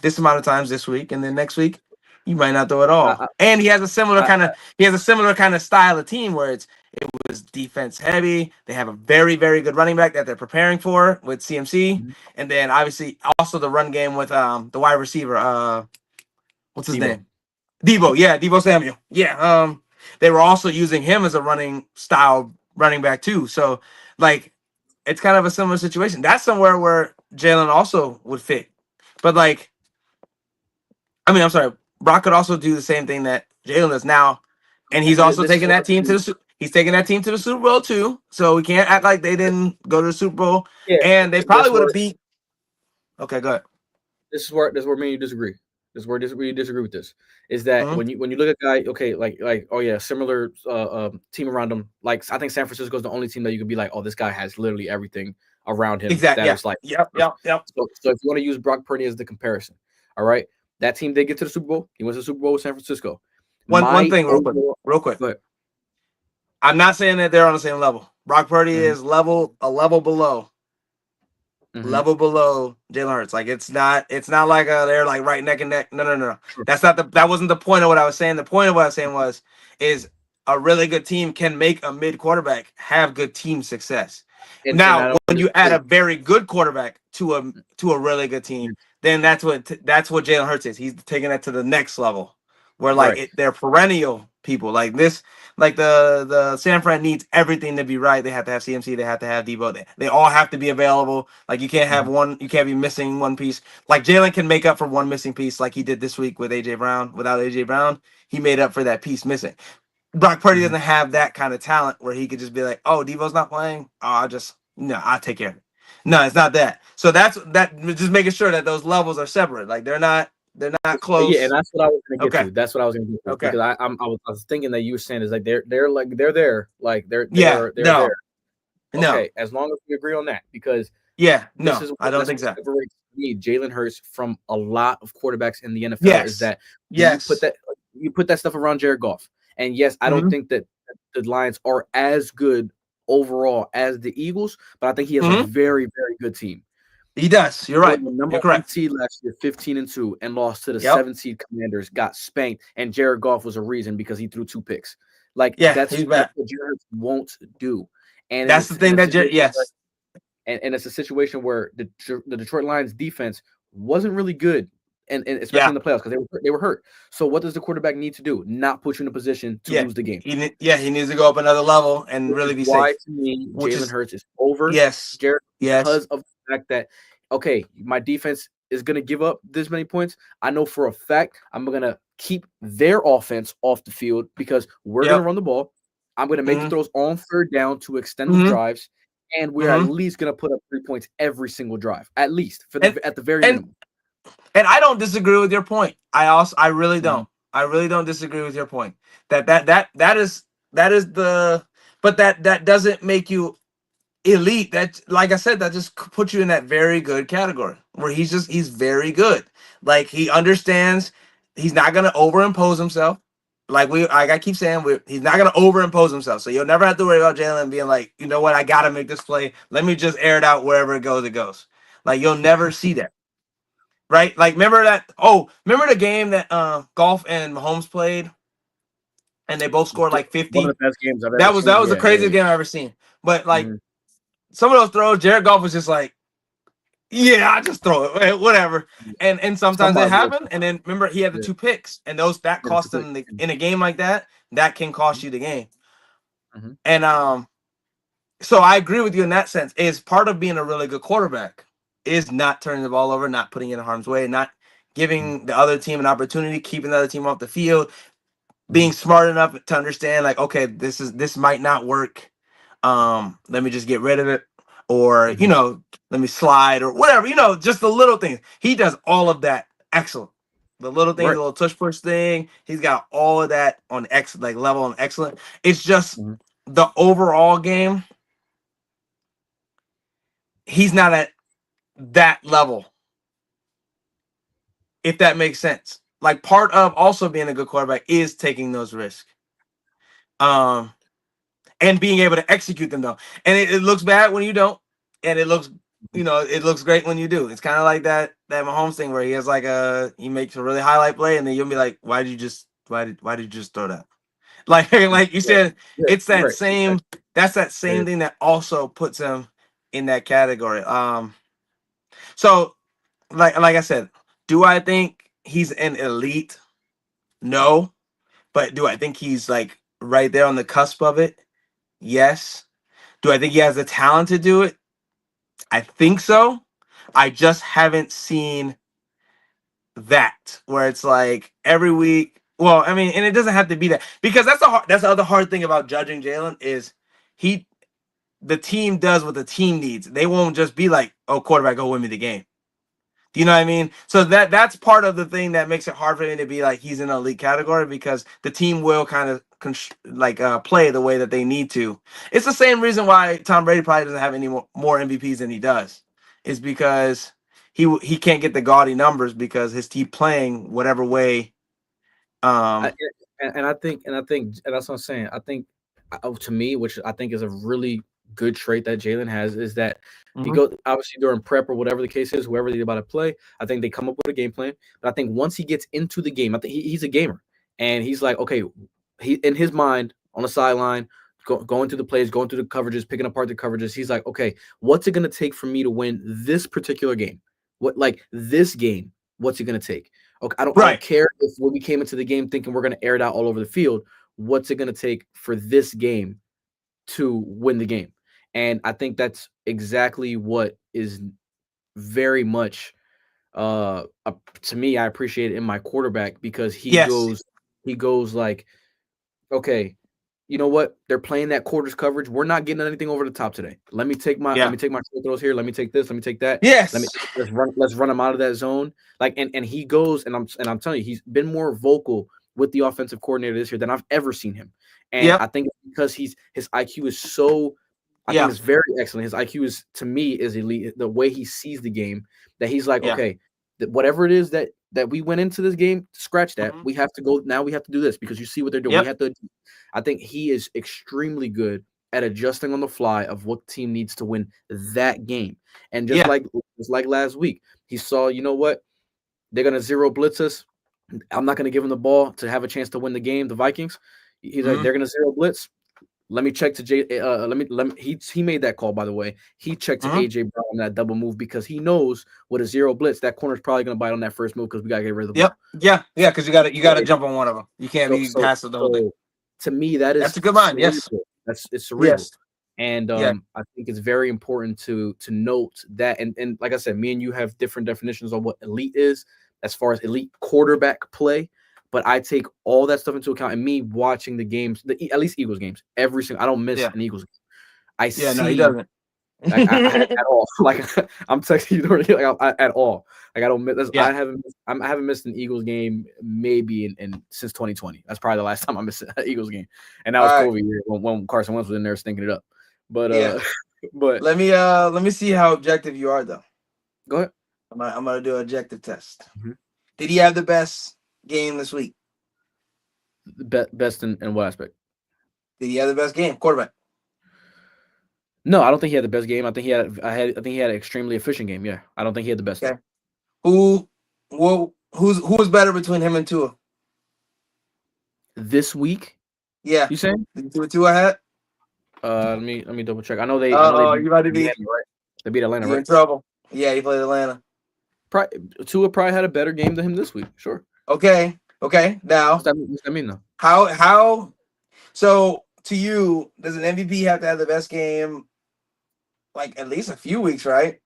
this amount of times this week, and then next week you might not throw at all. I, And he has a similar I, kind of style of team where it was defense heavy. They have a very, very good running back that they're preparing for with CMC, Mhm. and then obviously also the run game with the wide receiver. What's his Debo. name? Debo. Yeah, Debo Samuel. Yeah. They were also using him as a running style running back too. So like, it's kind of a similar situation. That's somewhere where Jalen also would fit. But like, I mean, I'm sorry, Brock could also do the same thing that Jalen does now, and he's also This is taking where that team to he's taking that team to the Super Bowl too. So we can't act like they didn't go to the Super Bowl, yeah, and they this probably would where have beat. Okay, go ahead. this is where me and you disagree. This is where we disagree with this. Is that Mm-hmm. when you look at a guy, okay, like oh yeah, similar team around him. Like I think San Francisco is the only team that you could be like, oh, this guy has literally everything around him Exactly. that Yeah. is like Yep. Yep. Yep. so if you want to use Brock Purdy as the comparison, all right, that team did get to the Super Bowl. He went to the Super Bowl with San Francisco. One My thing, overall, real quick. but I'm not saying that they're on the same level. Brock Purdy mm-hmm, is a level below. mm-hmm, Level below Jalen Hurts. Like, it's not like they're like right neck and neck. No, no, no, no. sure. That wasn't the point of what I was saying. The point of what I was saying is a really good team can make a mid quarterback have good team success. And I Now, don't when you add disagree. a very good quarterback to a really good team, then that's what Jalen Hurts is. He's taking that to the next level, where like Right. they're perennial people like this. Like the San Fran needs everything to be right. They have to have CMC. They have to have Debo. They all have to be available. Like, you can't have Mhm. one. You can't be missing one piece. Like, Jalen can make up for one missing piece, like he did this week with AJ Brown. Without AJ Brown, he made up for that piece missing. Brock Purdy Mhm. doesn't have that kind of talent where he could just be like, "Oh, Debo's not playing. Oh, I'll take care of it." No, it's not that. So that's that. Just making sure that those levels are separate. Like, they're not Yeah, and close. that's what I was gonna get Okay. to. That's what I was gonna get to Okay. because I was thinking that you were saying is like they're like they're there, like Yeah. they're No. there. No. Okay, as long as we agree on that, because Yeah. this No. is I don't that's think what so. separates me, Jalen Hurts, from a lot of quarterbacks in the NFL is Yes. that Yes. you put that stuff around Jared Goff. And yes, I don't Mm-hmm. think that the Lions are as good overall as the Eagles, but I think he has a Mm-hmm. very, very good team. He does. You're They were right. the number You're one correct. seed last year, 15-2, and lost to the Yep. 7 seed Commanders, got spanked, and Jared Goff was a reason because he threw 2 picks. Like Yeah. that's He's bad. what Jared Hurts won't do. And That's the in thing a that. situation where Yes. it's a situation where the Detroit Lions defense wasn't really good, and especially Yeah. in the playoffs because they were hurt. So what does the quarterback need to do? Not put you in a position to Yeah. lose the game. He needs to go up another level and Which really is be why safe. to me Which Jalen is Hurts is over yes. Jared Yes. because of the fact that okay, my defense is gonna give up this many points. I know for a fact I'm gonna keep their offense off the field because we're gonna Yep. run the ball. I'm gonna make the Mm-hmm. throws on third down to extend the Mm-hmm. drives, and we're at Mm-hmm. least gonna put up 3 points every single drive, at least And at the very and minimum. and I don't disagree with your point. I really Mhm. don't. I really don't disagree with your point. That is the but that doesn't make you elite. That, like I said, that just puts you in that very good category where he's very good. Like he understands he's not gonna overimpose himself. Like I keep saying, he's not gonna overimpose himself. So you'll never have to worry about Jalen being like, you know what, I gotta make this play. Let me just air it out wherever it goes. It goes. Like you'll never see that, right? Like remember that? Oh, remember the game that Golf and Mahomes played, and they both scored like One 50. of the best games I've ever That was seen. the craziest game I've ever seen. But like some of those throws, Jared Goff was just like, yeah, I just throw it, whatever. And sometimes it happened. And then remember he had the 2 picks, and that cost him in a game like that. That can cost you the game. And so I agree with you in that sense. Is part of being a really good quarterback is not turning the ball over, not putting it in harm's way, not giving the other team an opportunity, keeping the other team off the field, being smart enough to understand like, okay, this might not work. Let me just get rid of it, or let me slide or whatever, just the little things. He does all of that excellent. The little things, the little tush push thing, he's got all of that on level on excellent. It's just the overall game. He's not at that level, if that makes sense. Like part of also being a good quarterback is taking those risks. And being able to execute them though. And it looks bad when you don't. And it looks, it looks great when you do. It's kind of like that Mahomes thing where he has he makes a really highlight play and then you'll be like, why did you just throw that? Like you said, it's that same, that's that same thing that also puts him in that category. So like I said, do I think he's an elite? No. But do I think he's like right there on the cusp of it? Yes. Do I think he has the talent to do it? I think so. I just haven't seen that where it's like every week. Well, I mean, and it doesn't have to be that, because that's the other hard thing about judging Jalen is the team does what the team needs. They won't just be like, oh, quarterback, go win me the game. Do you know what I mean? So that's part of the thing that makes it hard for him to be like he's in an elite category, because the team will kind of play the way that they need to. It's the same reason why Tom Brady probably doesn't have any more MVPs than he does, is because he can't get the gaudy numbers because his team playing whatever way. And I think that's what I'm saying. I think to me, which I think is a really good trait that Jalen has, is that he goes obviously during prep or whatever the case is, whoever they're about to play. I think they come up with a game plan. But I think once he gets into the game, I think he's a gamer, and he's like, okay, he in his mind on the sideline, going through the plays, going through the coverages, picking apart the coverages. He's like, okay, what's it going to take for me to win this particular game? This game? What's it going to take? Okay, I don't care if when we came into the game thinking we're going to air it out all over the field. What's it going to take for this game to win the game? And I think that's exactly what is very much to me. I appreciate it in my quarterback, because he goes like, okay, you know what? They're playing that quarters coverage. We're not getting anything over the top today. Let me take my short throws here. Let me take this. Let me take that. Yes. Let's run him out of that zone. And he goes, and I'm telling you, he's been more vocal with the offensive coordinator this year than I've ever seen him. And I think it's because his IQ is so, I think it's very excellent. His IQ is, to me, is elite. The way he sees the game, that he's like, okay, whatever it is that we went into this game, scratch that. We have to go now. We have to do this because you see what they're doing. We have to. I think he is extremely good at adjusting on the fly of what team needs to win that game. And just like last week, he saw, you know what, they're gonna zero blitz us. I'm not gonna give him the ball to have a chance to win the game. The Vikings, he's like, they're gonna zero blitz. Let me check to he made that call, by the way. He checked to AJ Brown on that double move, because he knows with a zero blitz, that corner's probably gonna bite on that first move, because we gotta get rid of the ball. Yeah, because you gotta jump on one of them. You can't be passive the whole thing. To me, that's a good mind. Yes, it's cerebral. Yes. And I think it's very important to note that. And like I said, me and you have different definitions on what elite is as far as elite quarterback play. But I take all that stuff into account, and me watching the games, at least Eagles games, every single. I don't miss an Eagles game. I see. No, he doesn't. At all. Like I'm texting you at all. Like I don't miss. I haven't missed an Eagles game maybe in since 2020. That's probably the last time I missed an Eagles game, and that was COVID year when Carson Wentz was in there stinking it up. But But let me see how objective you are though. go ahead. I'm gonna do an objective test. Mm-hmm. Did he have the best game this week? Best in what aspect? Did he have the best game? Quarterback. No, I don't think he had the best game. I think he had an extremely efficient game. Yeah, I don't think he had the best. Okay. Who was better between him and Tua? This week? Yeah. You saying? Tua had? Let me double check. I know they. You about to be Atlanta, right? They beat Atlanta, right? in trouble. Yeah, he played Atlanta. Tua probably had a better game than him this week. Sure. Okay. Now, what's that mean though? How? So to you, does an MVP have to have the best game? Like at least a few weeks, right?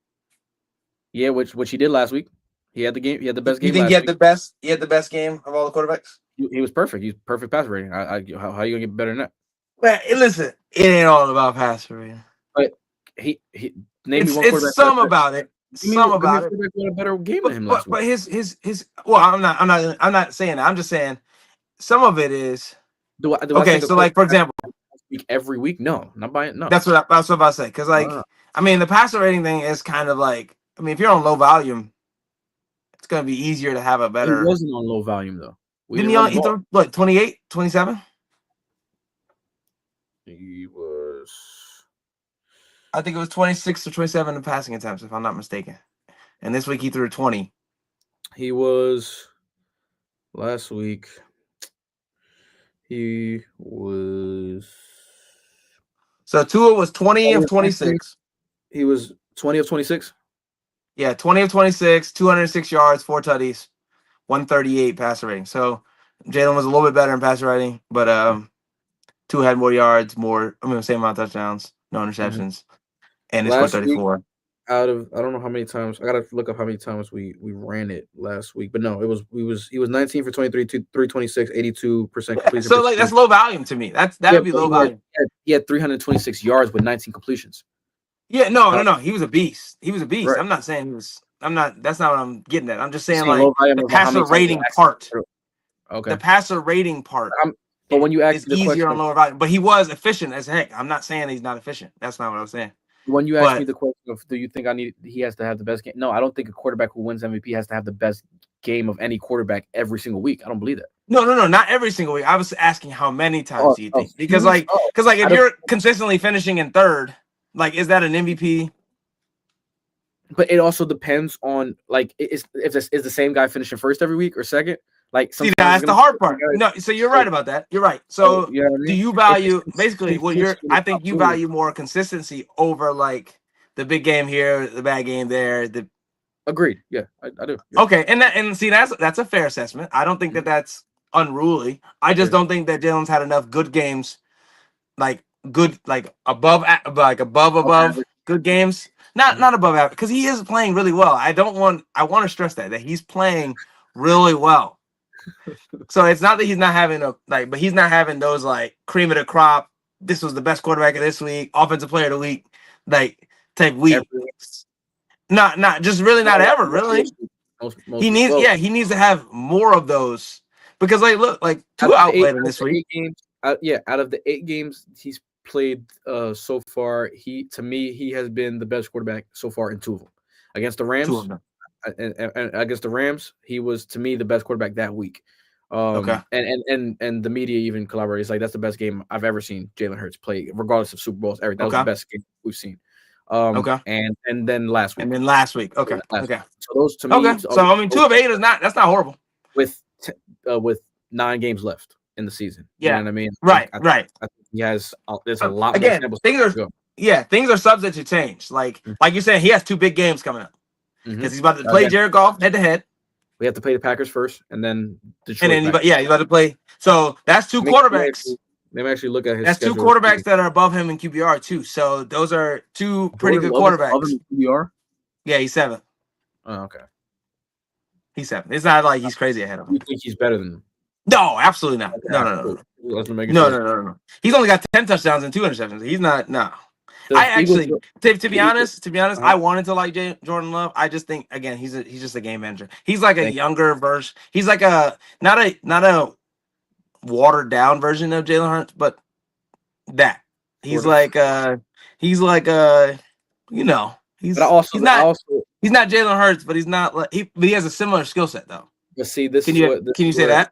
Yeah, which he did last week. He had the game. He had the best game. You think he had the best? He had the best game of all the quarterbacks. He was perfect. He's perfect passer rating. How are you gonna get better than that? Man, listen, it ain't all about passer rating. But he name me one quarterback. It's some about it. Some about it. He had a better game than him last week. But his. Well, I'm not saying that. I'm just saying some of it is. Okay, so like for example, every week, no, not by it. No, that's what I say. Because like, I mean, the passer rating thing is kind of like, I mean, if you're on low volume, it's gonna be easier to have a better. He wasn't on low volume though. Didn't he threw what 28, 27? He was. I think it was 26 or 27 in passing attempts, if I'm not mistaken. And this week he threw 20. He was last week. He was. So Tua was 20 of 26. He was 20 of 26. Yeah, 20 of 26, 206 yards, 4 tutties, 138 passer rating. So Jalen was a little bit better in passer rating, but Tua had more yards, same amount of touchdowns, no interceptions, and he scored 34. Out of I don't know how many times I gotta look up how many times we ran it last week, but no, he was 19 for 23, 326, 82% completion. So like that's low volume to me. That would be low volume. He had 326 yards with 19 completions. Yeah, no. He was a beast. Right. I'm not saying he was. That's not what I'm getting at. I'm just saying like the passer rating part. Okay. The passer rating part. But when you ask it's easier on lower volume. But he was efficient as heck. I'm not saying he's not efficient. That's not what I'm saying. When you ask me the question of, do you think he has to have the best game? No, I don't think a quarterback who wins MVP has to have the best game of any quarterback every single week. I don't believe that. No, not every single week. I was asking how many times do you think? Because if you're consistently finishing in third, like, is that an MVP? But it also depends on like is the same guy finishing first every week or second? Like, see, that's the hard part. No, so you're right about that. You're right. So do you value basically I think you value more consistency over like the big game here, the bad game there. Agreed. Yeah, I do. Yeah. Okay, and see that's a fair assessment. I don't think that's unruly. I just don't think that Jalen's had enough good games, like above good games. Not above average, because he is playing really well. I want to stress that he's playing really well. So it's not that he's not having but he's not having those like cream of the crop. This was the best quarterback of this week, offensive player of the week, like type weeks. Not just really not ever really. He needs to have more of those because look Tua outplayed him this week. Out of the 8 games he's played so far, he has been the best quarterback so far in 2 of them. Against the Rams. And against the Rams, he was to me the best quarterback that week. And the media even collaborated. It's like that's the best game I've ever seen Jalen Hurts play, regardless of Super Bowls. Everything. That was the best game we've seen. And then last week. Okay. So those to me. So I mean, 2 of 8 is that's not horrible. With 9 games left in the season. Yeah. You know what I mean? Right. I think he has. There's a lot. Again, things are subject to change. Like you're saying, he has 2 big games coming up. Because he's about to play Jared Goff head to head. We have to play the Packers first, and then Detroit. And then he's about to play. So that's 2 quarterbacks. Let me actually look at his. That's 2 quarterbacks that are above him in QBR too. So those are 2 pretty good quarterbacks. Above him in QBR? Yeah, he's 7th. Oh, okay. He's 7th. It's not like he's crazy ahead of him. You think he's better than him? No, absolutely not. Okay. No. He's only got 10 touchdowns and 2 interceptions. He's not. No. I actually, to be honest, I wanted to like Jordan Love. I just think again, he's just a game manager. He's like a younger version. He's like not a watered down version of Jalen Hurts, but that He's sort of. like you know, But I he's also, I not also, Jalen Hurts, but he's not like but he has a similar skill set though. but see, Can you say that?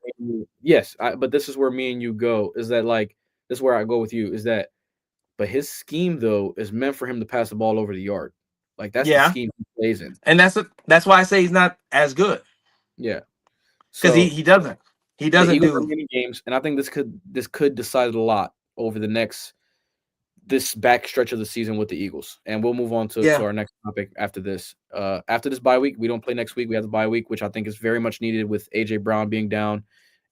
yes, but this is where me and you go. Is that like this is where I go with you? Is that, but his scheme though is meant for him to pass the ball over the yard. Like that's the Yeah. scheme he plays in. And that's why I say he's not as good. Yeah. Because So he doesn't. He the doesn't Eagles are do winning games, and I think this could decide a lot over the next this back stretch of the season with the Eagles. And we'll move on to yeah. our next topic after this. After this bye week, we don't play next week. We have the bye week, which I think is very much needed with AJ Brown being down,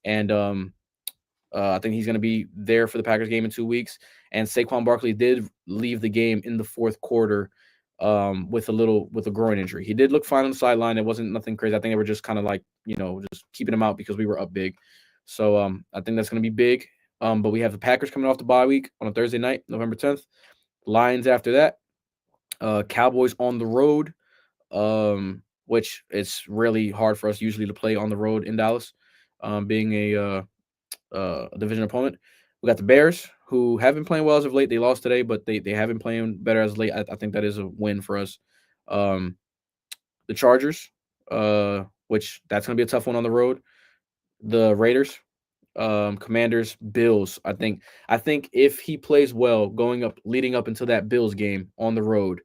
and I think he's going to be there for the Packers game in 2 weeks. And Saquon Barkley did leave the game in the fourth quarter with a groin injury. He did look fine on the sideline. It wasn't nothing crazy. I think they were just kind of like, just keeping him out because we were up big. So I think that's going to be big. But we have the Packers coming off the bye week on a Thursday night, November 10th. Lions after that. Cowboys on the road, which it's really hard for us usually to play on the road in Dallas, being a division opponent. We got the Bears, who have been playing well as of late. They lost today, but they have been playing better as of late. I think that is a win for us. The Chargers, which that's going to be a tough one on the road. The Raiders, Commanders, Bills. I think if he plays well leading up into that Bills game on the road,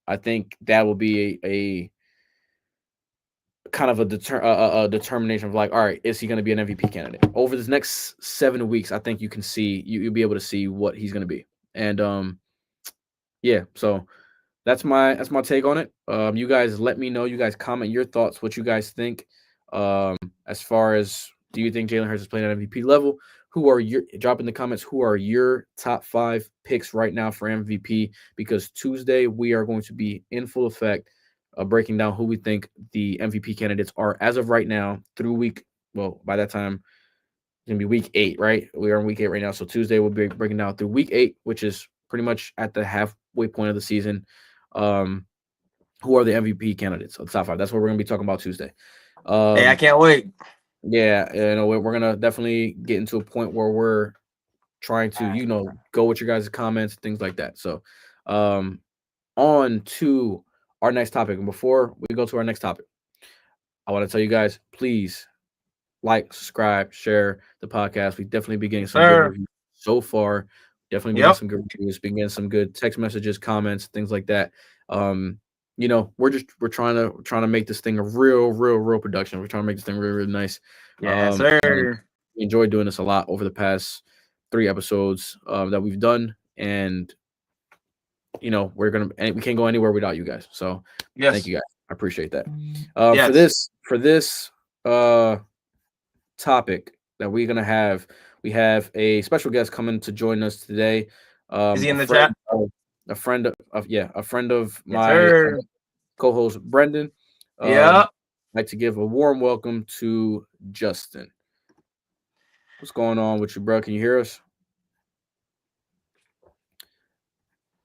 I think that will be a kind of a determination of like, all right, is he going to be an MVP candidate over this next 7 weeks? I think you can see you'll be able to see what he's going to be, and yeah. So that's my take on it. You guys let me know. You guys comment your thoughts, what you guys think. As far as, do you think Jalen Hurts is playing at MVP level? Drop in the comments, who are your top 5 picks right now for MVP? Because Tuesday we are going to be in full effect breaking down who we think the MVP candidates are as of right now through by that time it's going to be week 8, right? We are in week 8 right now. So Tuesday we'll be breaking down through week 8, which is pretty much at the halfway point of the season. Who are the MVP candidates of the top 5? That's what we're going to be talking about Tuesday. Hey, I can't wait. Yeah, we're going to definitely get into a point where we're trying to, go with your guys' comments, things like that. So on to our next topic. And before we go to our next topic, I want to tell you guys, please like, subscribe, share the podcast. We definitely be getting some good reviews so far. Definitely be getting some good reviews, been getting some good text messages, comments, things like that. We're trying to make this thing a real production. We're trying to make this thing really nice. Yeah, sir. We enjoyed doing this a lot over the past 3 episodes that we've done, and we can't go anywhere without you guys. So thank you guys. I appreciate that. For this topic that we're gonna have, we have a special guest coming to join us today. Is he in the chat? A friend of my co-host Brendan. I'd like to give a warm welcome to Justin. What's going on with you, bro? Can you hear us?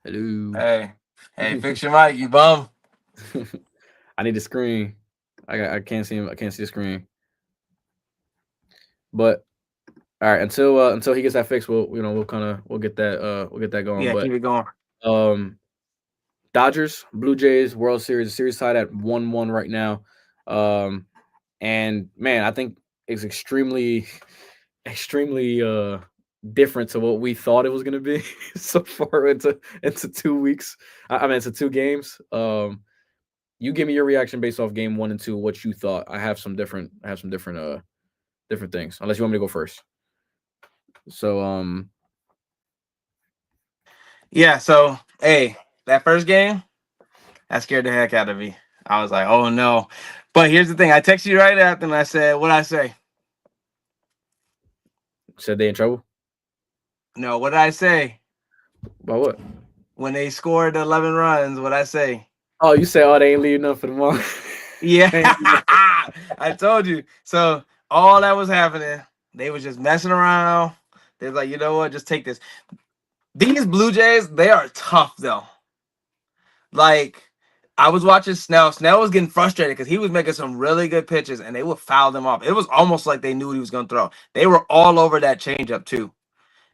Hello. Hey, fix your mic, you bum. I need the screen. I can't see him. I can't see the screen. But all right, until he gets that fixed, we'll get that going. Yeah, but keep it going. Dodgers, Blue Jays, World Series. The series tied at 1-1 right now. And man, I think it's extremely different to what we thought it was going to be so far into 2 weeks. I mean, it's 2 games. You give me your reaction based off game 1 and 2, what you thought. I have some different things, unless you want me to go first. So yeah, so hey, that first game, that scared the heck out of me. I was like, oh no. But here's the thing. I texted you right after and I said, what'd I say? Said they in trouble? No, what did I say? About what? When they scored 11 runs, what'd I say? Oh, you said, they ain't leaving enough for tomorrow. Yeah. I told you. So all that was happening, they was just messing around. They're like, you know what? Just take this. These Blue Jays, they are tough though. Like, I was watching Snell. Snell was getting frustrated because he was making some really good pitches and they would foul them off. It was almost like they knew what he was going to throw. They were all over that changeup too.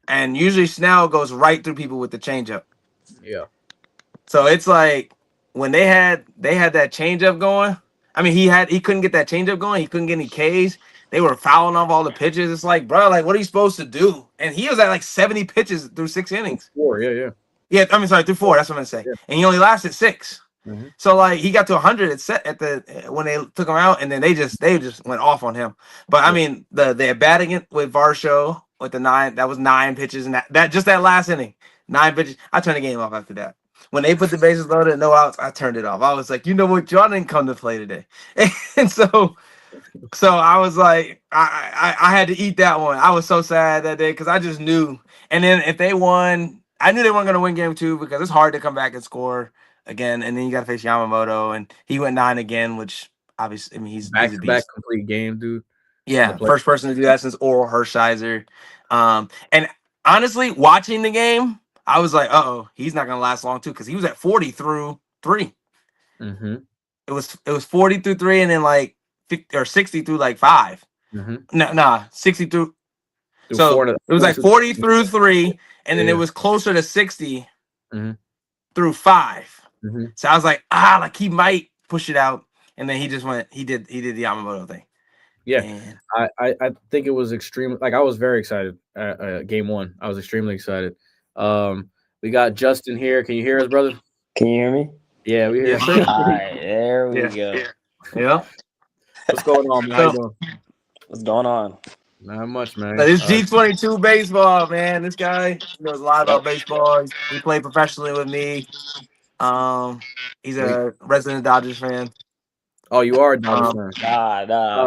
and usually Snell goes right through people with the changeup. Yeah. So it's like when they had that changeup going. I mean, he couldn't get that changeup going. He couldn't get any Ks. They were fouling off all the pitches. It's like, bro, like, what are you supposed to do? And he was at like 70 pitches through 6 innings. 4, yeah. Yeah, I mean, sorry, through 4. That's what I'm gonna say. Yeah. And he only lasted 6. Mm-hmm. So like he got to 100 at the when they took him out, and then they just went off on him. But I mean, they're batting it with Varsho with the 9. That was 9 pitches, and that just that last inning, 9 pitches. I turned the game off after that. When they put the bases loaded and no outs, I turned it off. I was like, you know what, y'all didn't come to play today, and so I was like, I had to eat that one. I was so sad that day because I just knew. And then if they won, I knew they weren't going to win game 2 because it's hard to come back and score again. And then you got to face Yamamoto, and he went 9 again, which obviously, I mean, he's a back beast. complete game, dude. Yeah, first person to do that since Oral Hershiser. And honestly, watching the game, I was like, he's not going to last long too because he was at 40 through 3. Mm-hmm. It was 40 through 3, and then like 50 or 60 through like 5. Mm-hmm. 60 through. So 4 it was like 40 through 3, and then it was closer to 60 through 5. Mm-hmm. So I was like, like he might push it out, and then he just went. He did the Yamamoto thing. Yeah, and I think it was extreme. Like I was very excited at game 1. I was extremely excited. We got Justin here. Can you hear us, brother? Can you hear me? Yeah, we hear you. All right, there we go. Yeah. What's going on, man? How you doing? What's going on? Not much, man. This G22 baseball, man. This guy knows a lot about baseball. He played professionally with me. He's a resident Dodgers fan. Oh, you are a Dodgers fan? Nah.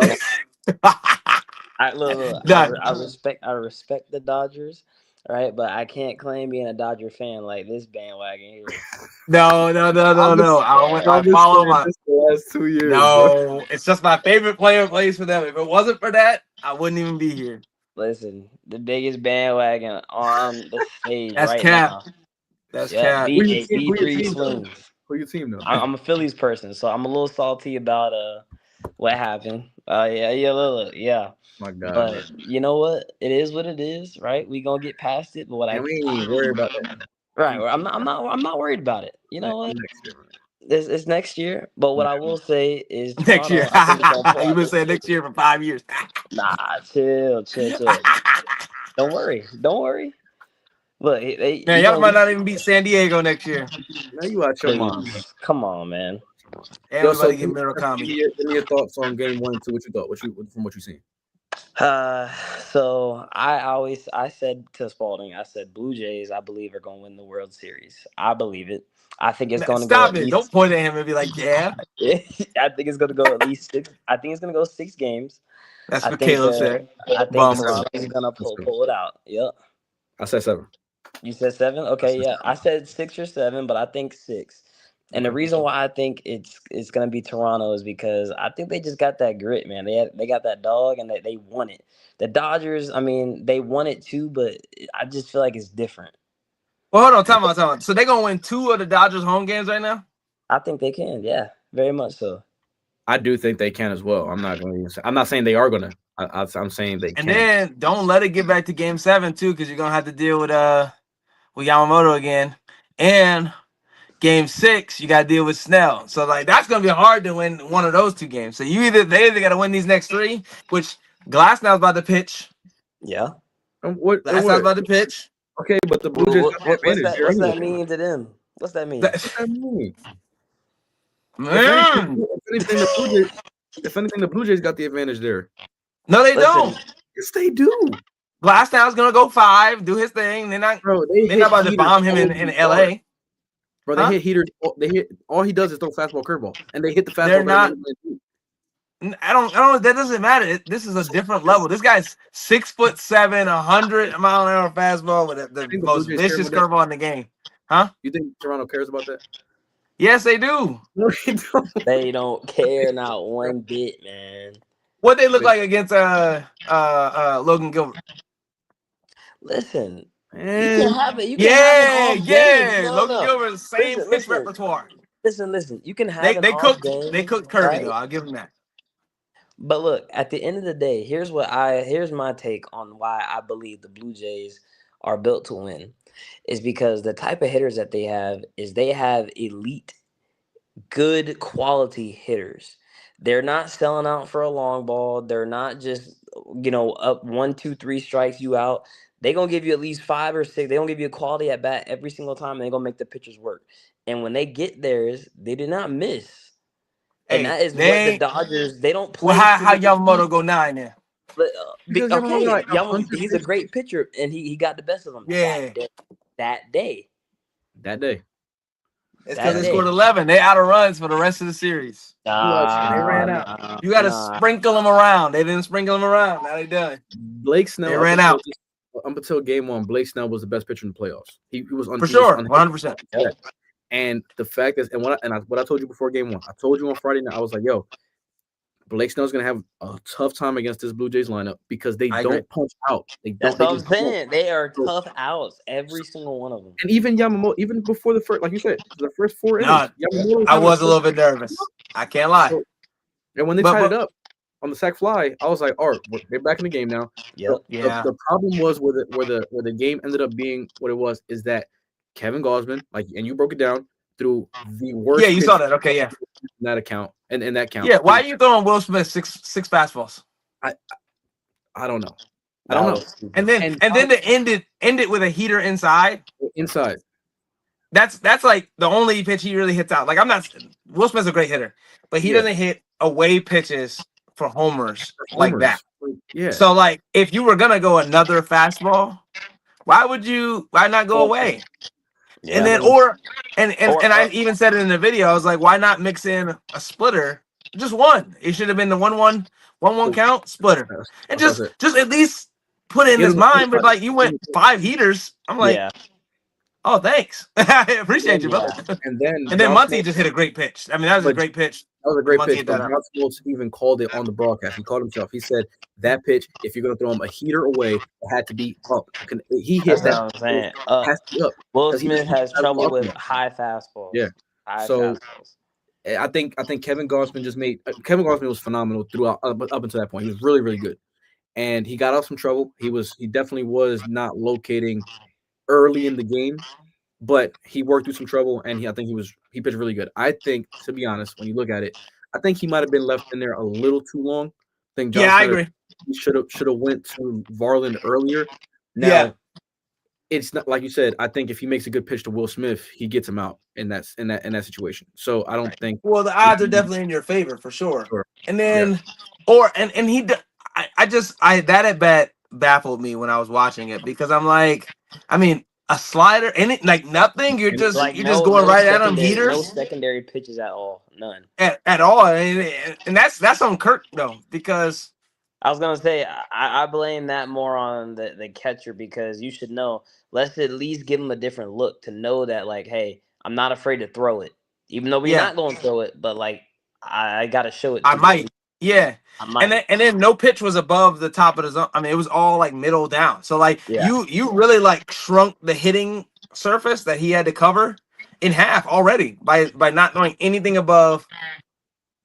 I respect the Dodgers, right? But I can't claim being a Dodger fan like this bandwagon here. No. I follow my last 2 years. No, it's just my favorite player plays for them. If it wasn't for that, I wouldn't even be here. Listen, the biggest bandwagon on the stage That's right now. That's cap. B3 Slings. Who your team though? I'm a Phillies person, so I'm a little salty about what happened. Yeah. My God. But you know what? It is what it is, right? We gonna get past it. But we ain't worried about that. Right. I'm not worried about it. You know what? It's next year. But what I will say is next year. You've been saying next year for 5 years. Nah, chill. Don't worry. Look, y'all might not even beat San Diego next year. Now you out your mind. Come on, man. Everybody get Murakami. Give me your thoughts on game 1 and 2. What you thought? From what you seen? So I said to Spalding, I said Blue Jays, I believe, are going to win the World Series. I believe it. I think it's going to go. Stop it! Don't point at him and be like, "Yeah." I think it's going to go at least 6. I think it's going to go 6 games. That's what Caleb said. I think Toronto's going to pull it out. Yep. I said 7. You said 7? Okay, yeah. I said 6 or 7, but I think 6. And the reason why I think it's gonna be Toronto is because I think they just got that grit, man. They got that dog, and they won it. The Dodgers, I mean, they won it too, but I just feel like it's different. Well, hold on, time out. So they're gonna win 2 of the Dodgers home games right now? I think they can, yeah, very much so. I do think they can as well. I'm not saying they are gonna. I'm saying they can. And then don't let it get back to game 7 too, because you're gonna have to deal with Yamamoto again. And game 6, you got to deal with Snell. So, like, that's going to be hard to win one of those 2 games. So, they either got to win these next 3, which Glasnow's about to pitch. Yeah. Glasnow's about to pitch. Okay, but the Blue Jays what's that mean to them? What's that mean? What's that mean? Man. If anything, the Blue Jays got the advantage there. No, they don't. Yes, they do. Glasnow's going to go 5, do his thing. They're not about to bomb him in L.A. Bro, they hit heaters. All he does is throw fastball, curveball, and they hit the fastball. They're not. I don't. That doesn't matter. This is a different level. This guy's 6'7", 100-mile-an-hour fastball with the most vicious curveball in the game. Huh? You think Toronto cares about that? Yes, they do. No, they don't. They don't care not one bit, man. What they look like against Logan Gilbert? Listen. Man. You can have it. You can have it all Logan Gilbert's same pitch repertoire. Listen. You can have They cooked Kirby, right? Though. I'll give them that. But look, at the end of the day, here's my take on why I believe the Blue Jays are built to win is because the type of hitters that they have elite, good quality hitters. They're not selling out for a long ball. They're not just, up 1, 2, 3 strikes, you out. They're going to give you at least 5 or 6. They're going to give you a quality at bat every single time, and they're going to make the pitchers work. And when they get theirs, they did not miss. And that is what the Dodgers, they don't play. Well, how Yamamoto go 9 then? But, Yamamoto, he's a great pitcher, and he got the best of them that day. It's because they scored 11. They out of runs for the rest of the series. They ran out. You got to sprinkle them around. They didn't sprinkle them around. Now they done. Blake Snell. They ran out. Up until game 1, Blake Snell was the best pitcher in the playoffs. He was for sure, 100%. Yeah. And the fact is, what I told you before game 1, I told you on Friday night, I was like, yo, Blake Snell's gonna have a tough time against this Blue Jays lineup because they don't punch out. That's what I'm saying. They are tough outs, every single one of them. And even Yamamoto, even before the first, like you said, the first 4 innings, I was a little bit nervous. I can't lie. And when they tied it up on the sac fly, I was like, all right, they're back in the game now. Yep. The problem was where the game ended up being what it was is that Kevin Gausman, and you broke it down, through the worst. Yeah, you saw that. Okay, yeah. In that account and in that count. Yeah, why are you throwing Will Smith six fastballs? I don't know. I don't know. And then to end it with a heater inside. That's like the only pitch he really hits out. Like Will Smith's a great hitter, but he doesn't hit away pitches for homers like that. Yeah. So if you were gonna go another fastball, why not go away? Yeah. And then and I even said it in the video. I was like, why not mix in a splitter? Just one. It should have been the 1-1 count splitter, and just at least put it in his mind. But you went 5 heaters. I'm like, oh, thanks. I appreciate you, brother. And then Muncy just hit a great pitch. I mean, that was a great pitch. That was a great pitch. But John Smoltz even called it on the broadcast. He called himself. He said that pitch, if you're going to throw him a heater away, it had to be up. He hit that. What I'm saying. Has to be up. Will Smith has trouble with high fastballs. Yeah. Fastballs. I think Kevin Gausman Kevin Gausman was phenomenal throughout up until that point. He was really, really good. And he got out of some trouble. He definitely was not locating early in the game, but he worked through some trouble, and I think he pitched really good. I think, to be honest, when you look at it, I think he might have been left in there a little too long. I think I agree. He should have went to Varland earlier. Now, it's not like you said. I think if he makes a good pitch to Will Smith, he gets him out in that situation. So I don't think. Well, the odds are definitely in your favor for sure. And then, that at bat baffled me when I was watching it because I'm like, I mean, a slider, nothing. You're just going right at him. Heaters, no secondary pitches at all, none at all. And that's on Kirk though, because I was gonna say I blame that more on the catcher because you should know. Let's at least give him a different look to know that hey, I'm not afraid to throw it, even though we're not going to throw it, but I got to show it. I might. Yeah. And then no pitch was above the top of the zone. I mean, it was all middle down. So you really shrunk the hitting surface that he had to cover in half already by not throwing anything above,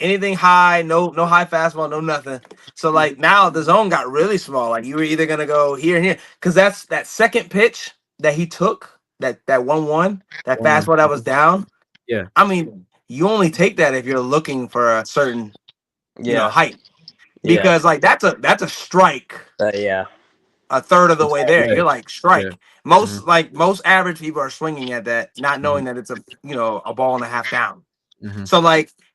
anything high, no high fastball, no nothing. So now the zone got really small. You were either gonna go here and here because that's that second pitch that he took, that 1-1, that fastball that was down. Yeah. I mean, you only take that if you're looking for a certain height. Because that's a strike. A third of the way there. You're strike. Yeah. Most average people are swinging at that, not knowing that it's a ball and a half down. So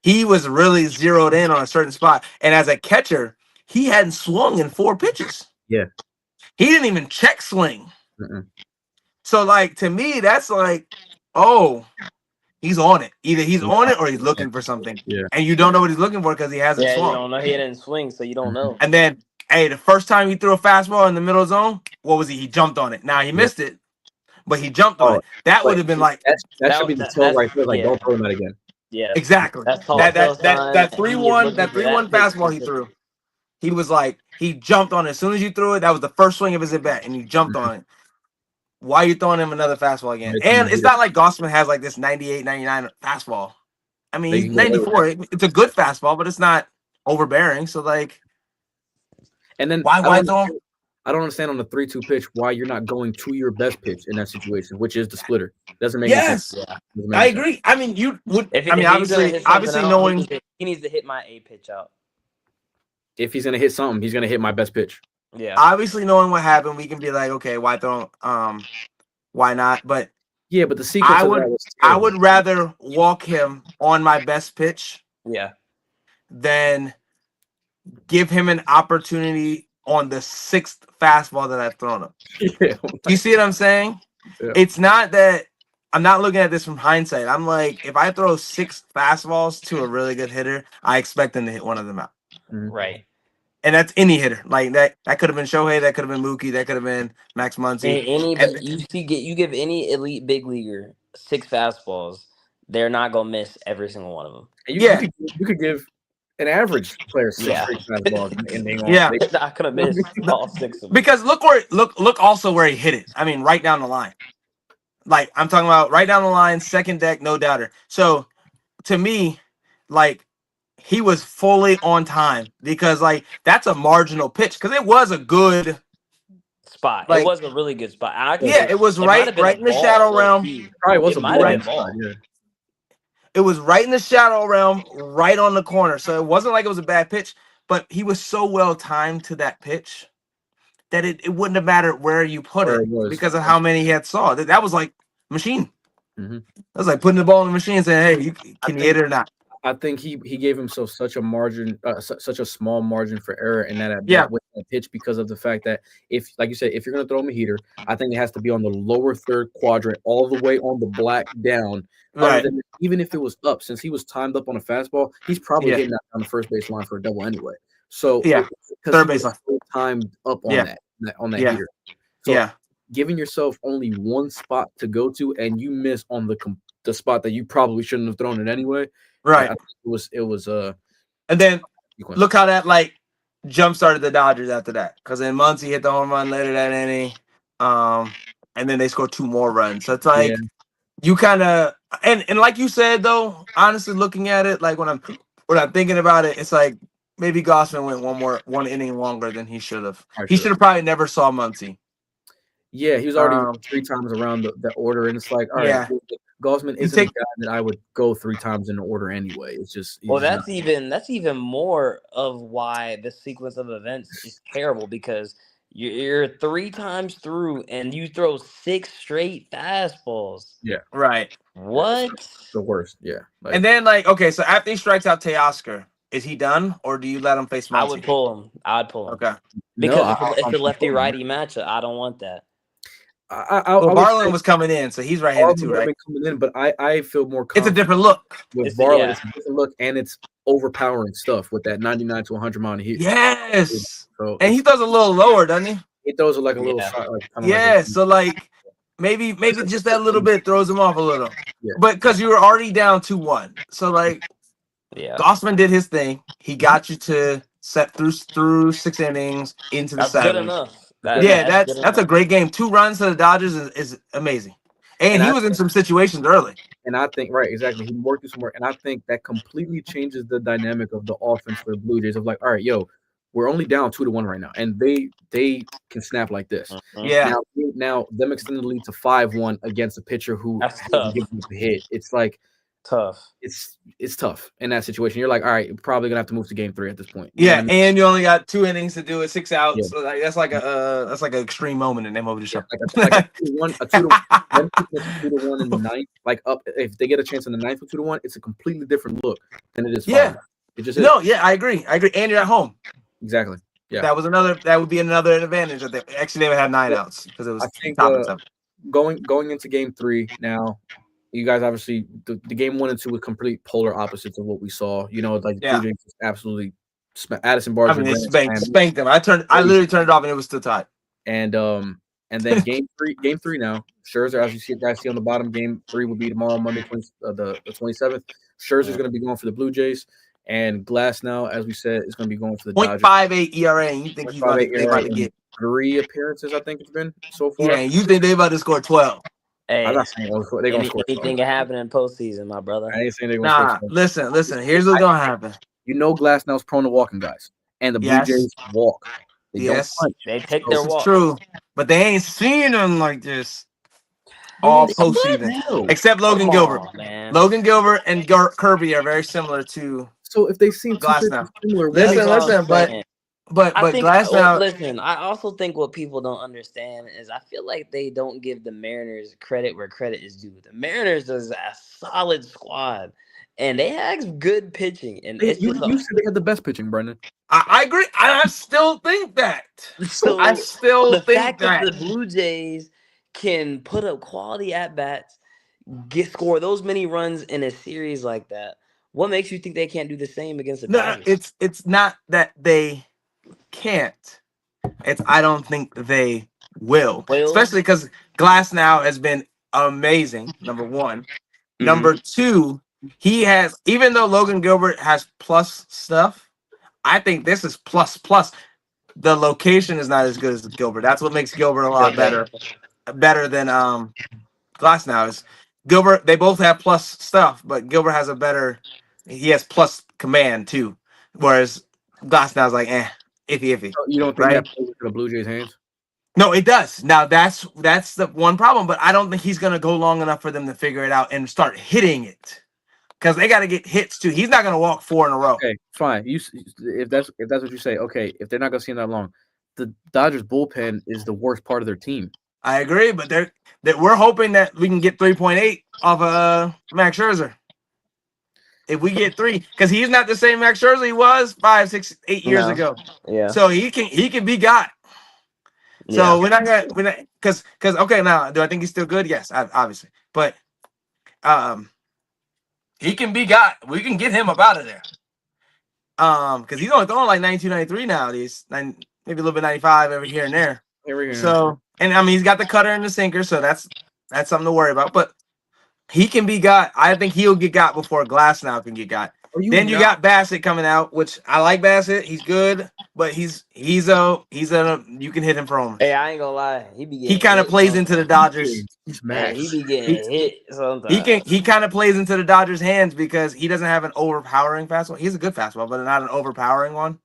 he was really zeroed in on a certain spot. And as a catcher, he hadn't swung in 4 pitches. Yeah. He didn't even check swing. So to me, that's oh, he's on it. Either he's on it or he's looking for something. Yeah. And you don't know what he's looking for because he hasn't swung. You don't know. He didn't swing, so you don't know. And then, the first time he threw a fastball in the middle zone, what was he? He jumped on it. Now, he missed it, but he jumped on it. That would have been that should be the tell right there. Don't throw him out again. Yeah. Exactly. That 3-1 fastball he threw. He was he jumped on it. As soon as you threw it, that was the first swing of his at bat, and he jumped on it. Why are you throwing him another fastball again? And it's not like Gausman has this 98, 99 fastball. I mean, he's 94. It's a good fastball, but it's not overbearing. So and then why throw him? I don't understand on the 3-2 pitch why you're not going to your best pitch in that situation, which is the splitter. Doesn't make any sense. Yes, Yeah. Doesn't make I any sense. agree. I mean, you would. If I mean, he's gonna hit something obviously out, knowing he needs to hit my A pitch out. If he's gonna hit something, he's gonna hit my best pitch. Yeah. obviously knowing what happened, we can be like, okay, why don't why not? But Yeah, but the sequence of that was I terrible. would rather walk him on my best pitch Yeah. than give him an opportunity on the 6th fastball that I've thrown him. Yeah. Do you see what I'm saying? Yeah. It's not that I'm not looking at this from hindsight. I'm like, if I throw 6 fastballs to a really good hitter, I expect him to hit one of them out. Right. And that's any hitter. Like that could have been Shohei, that could have been Mookie, that could have been Max Muncy. You give any elite big leaguer 6 fastballs, they're not gonna miss every single one of them. And you could give an average player 6 straight fastballs, and they Yeah. They're not gonna miss all 6 of them. Because look also where he hit it. I mean, right down the line. Like I'm talking about right down the line, second deck, no doubter. So to me, like he was fully on time because like that's a marginal pitch because it was a good spot. Like, it was a really good spot. It was right in the shadow realm. Probably was It a might have been ball. ball. Yeah. It was right in the shadow realm, right on the corner. So it wasn't like it was a bad pitch, but he was so well timed to that pitch that it wouldn't have mattered where you put Where it it was. because of how many he had saw. That was like machine. Mhm. That was like putting the ball in the machine and saying, "Hey, can you hit it or not?" I think he gave himself such a margin, such a small margin for error in that with that pitch because of the fact that if, like you said, if you're going to throw him a heater, I think it has to be on the lower third quadrant, all the way on the black down. Right. Even if it was up, since he was timed up on a fastball, he's probably hitting that on the first base line for a double anyway. So third base line timed up on that heater. So giving yourself only one spot to go to and you miss on the spot that you probably shouldn't have thrown it anyway. Right. It was and then look how that like jump started the Dodgers after that. Because then Muncy hit the home run later that inning. And then they scored 2 more runs. So it's like you kind of and like you said though, honestly looking at it, like when I'm thinking about it, it's like maybe Gossman went one inning longer than he should have. He should have probably never saw Muncy. Yeah, he was already 3 times around the order, and it's like, all right, Gossman isn't a guy that I would go 3 times in the order anyway. It's just that's even more of why the sequence of events is terrible because you're 3 times through and you throw 6 straight fastballs. Yeah, right. What? The worst. Yeah, and then like okay, so after he strikes out Teoscar, is he done or do you let him face Muncy? I would pull him. I'd pull him. Okay, because it's a lefty righty matchup. I don't want that. Barlin was coming in, so he's right-handed too, right? Coming in, but I feel more confident. It's a different look with Barlin. It's a different look, and it's overpowering stuff with that 99 to 100 mile heat. Yes, so and he throws a little lower, doesn't he? He throws it like a little shot, so like maybe just that little bit throws him off a little. Yeah. But because you were already down 2-1, so like Gossman did his thing. He got you to set through 6 innings into the 7th. That's good enough. That's a great game. 2 runs to the Dodgers is amazing. And he was in some situations early. And I think, right, exactly. He worked through some work. And I think that completely changes the dynamic of the offense for the Blue Jays of like, all right, we're only down 2-1 right now. And they can snap like this. Yeah. Now them extending the lead to 5-1 against a pitcher who gives you the hit. It's like tough. It's tough in that situation. You're like, all right, you're probably gonna have to move to game 3 at this point. And you only got 2 innings to do it, 6 outs. Yeah. So like that's like an extreme moment in MLB show. Like a 2-1 in the 9th. Like up if they get a chance in the 9th with 2-1, it's a completely different look than it is. Yeah, it just I agree. And you're at home. Exactly. Yeah, that would be another advantage. Actually, they would have 9 outs because it was top and 7. Going into game 3 now. You guys obviously the game 1 and 2 were complete polar opposites of what we saw. You know, like the Blue Jays just absolutely Addison Barger. I mean, they spanked them. I literally turned it off and it was still tied. And then game three now. Scherzer, as you guys see on the bottom, game 3 will be tomorrow, Monday, the 27th. Scherzer's going to be going for the Blue Jays, and Glass now, as we said, is going to be going for the Dodgers. 0.58 ERA. And you think they about to get 3 appearances? I think it's been so far. Yeah, you think they about to score 12? Hey, I'm not saying they're gonna score. Anything can happen in postseason, my brother. I ain't saying they're gonna score. Listen. Here's what's gonna happen. You know, Glass now's prone to walking guys, and the Blue Jays walk. They Yes, don't punch. They take this their is walk. true. But they ain't seen them like this all postseason, except Logan Gilbert. Man. Logan Gilbert and Kirby are very similar to So if they seem too Glass now. similar, That's what I'm Listen, saying. but I think. Glass now. Listen, I also think what people don't understand is I feel like they don't give the Mariners credit where credit is due. The Mariners is a solid squad, and they have good pitching. And it's you just said they had the best pitching, Brendan. I agree. I still think that. so I still the think fact that the Blue Jays can put up quality at bats, score those many runs in a series like that. What makes you think they can't do the same against the Dodgers? It's not that they can't. It's I don't think they will. Especially because Glass now has been amazing. Number one. Number two, he has, even though Logan Gilbert has plus stuff, I think this is plus plus. The location is not as good as Gilbert. That's what makes Gilbert a lot better than Glass now. Is Gilbert, they both have plus stuff, but Gilbert has he has plus command too. Whereas Glass now is like iffy. So you don't think that plays into the Blue Jays' hands? No, it does. Now that's the one problem, but I don't think he's gonna go long enough for them to figure it out and start hitting it. Because they got to get hits too. He's not gonna walk 4 in a row. Okay, fine. If that's what you say, okay. If they're not gonna see him that long, the Dodgers bullpen is the worst part of their team. I agree, but we're hoping that we can get 3.8 off Max Scherzer. If we get 3, because he's not the same Max Scherzer he was 5, 6, 8 years ago. Yeah. So he can be got. So we're not because okay, now do I think he's still good? Yes, obviously, but he can be got. We can get him up out of there. Because he's only throwing like 92, 93 nowadays, maybe a little bit 95 every here and there. So, and I mean, he's got the cutter and the sinker, so that's something to worry about. But he can be got. I think he'll get got before Glass now can get got. Then you got Bassett coming out, which I like Bassett. He's good, but he's you can hit him for home. Hey, I ain't gonna lie. He kind of plays into the Dodgers. He's mad. He be getting hit sometimes. He kind of plays into the Dodgers' hands because he doesn't have an overpowering fastball. He's a good fastball, but not an overpowering one.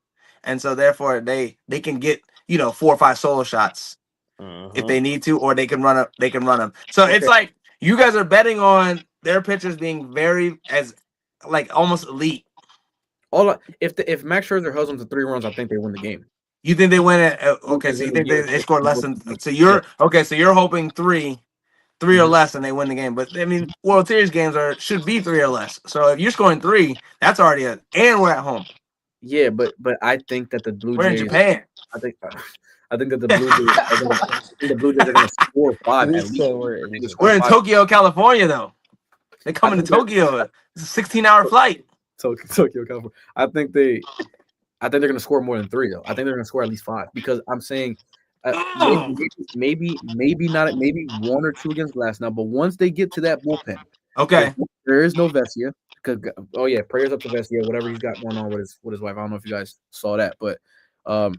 And so therefore they can get 4 or 5 solo shots if they need to, or they can run them. So it's like you guys are betting on their pitchers being very almost elite. If Max Scherzer holds them to 3 runs, I think they win the game. You think they win it? Okay, so you think they score less than? So you're So you're hoping 3 or less, and they win the game. But I mean, World Series games should be 3 or less. So if you're scoring 3, that's already and we're at home. Yeah, but I think that the Blue Jays. We're in Japan. I think that the Blue Jays are going to score 5 at least. We're in Tokyo, California, though. They're coming to Tokyo. It's a 16-hour flight. Tokyo, California. I think they're going to score more than 3 though. I think they're going to score at least 5 because I'm saying maybe not, maybe 1 or 2 against Glass now, but once they get to that bullpen, okay, there is no Vesia. Prayers up to Vesia, whatever he's got going on with his wife. I don't know if you guys saw that, but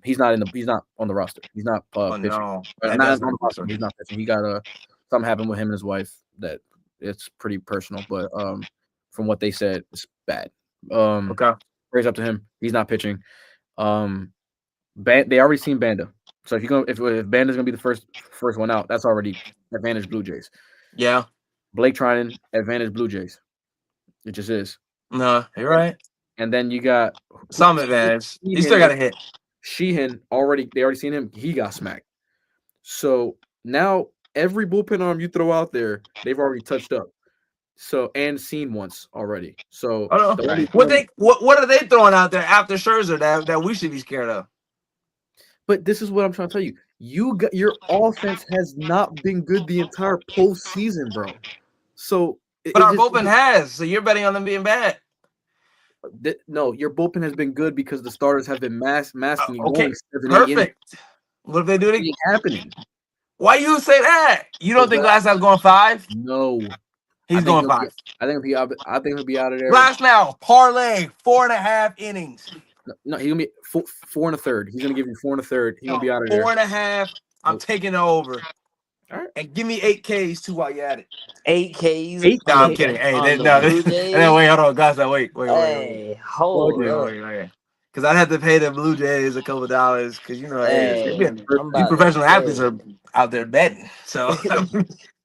he's not on the roster. He's not pitching. No. Not on the roster. He's not pitching. He got something happened with him and his wife that it's pretty personal, but from what they said, it's bad. Okay. Prayers up to him. He's not pitching. They already seen Banda. So if Banda's gonna be the first one out, that's already advantage Blue Jays. Yeah. Blake Trinan, advantage Blue Jays. It just is. No, you're right. And then you got some advantage. You still got to hit. Sheehan they already seen him. He got smacked. So now every bullpen arm you throw out there, they've already touched up. So and seen once already. So what are they throwing out there after Scherzer that we should be scared of? But this is what I'm trying to tell you. Your offense has not been good the entire postseason, bro. So, but our bullpen has. So you're betting on them being bad. No, your bullpen has been good because the starters have been masking. Okay, perfect. What if they do it again? Happening. Why you say that? You don't think Glasnow's going 5? No, he's going 5. I think he'll be out of there. Glasnow parlay 4.5 innings. No, he's gonna be 4 1/3. He's gonna give you 4 1/3. He's gonna be out of there. 4.5. I'm taking it over. All right. And give me 8 Ks too while you're at it. 8 Ks? No, I'm kidding. Hey, wait, hold on, Glasnow. Wait. Hey, hold on. Wait. because I'd have to pay the Blue Jays a couple of dollars because Hey, these professional athletes are out there betting. So I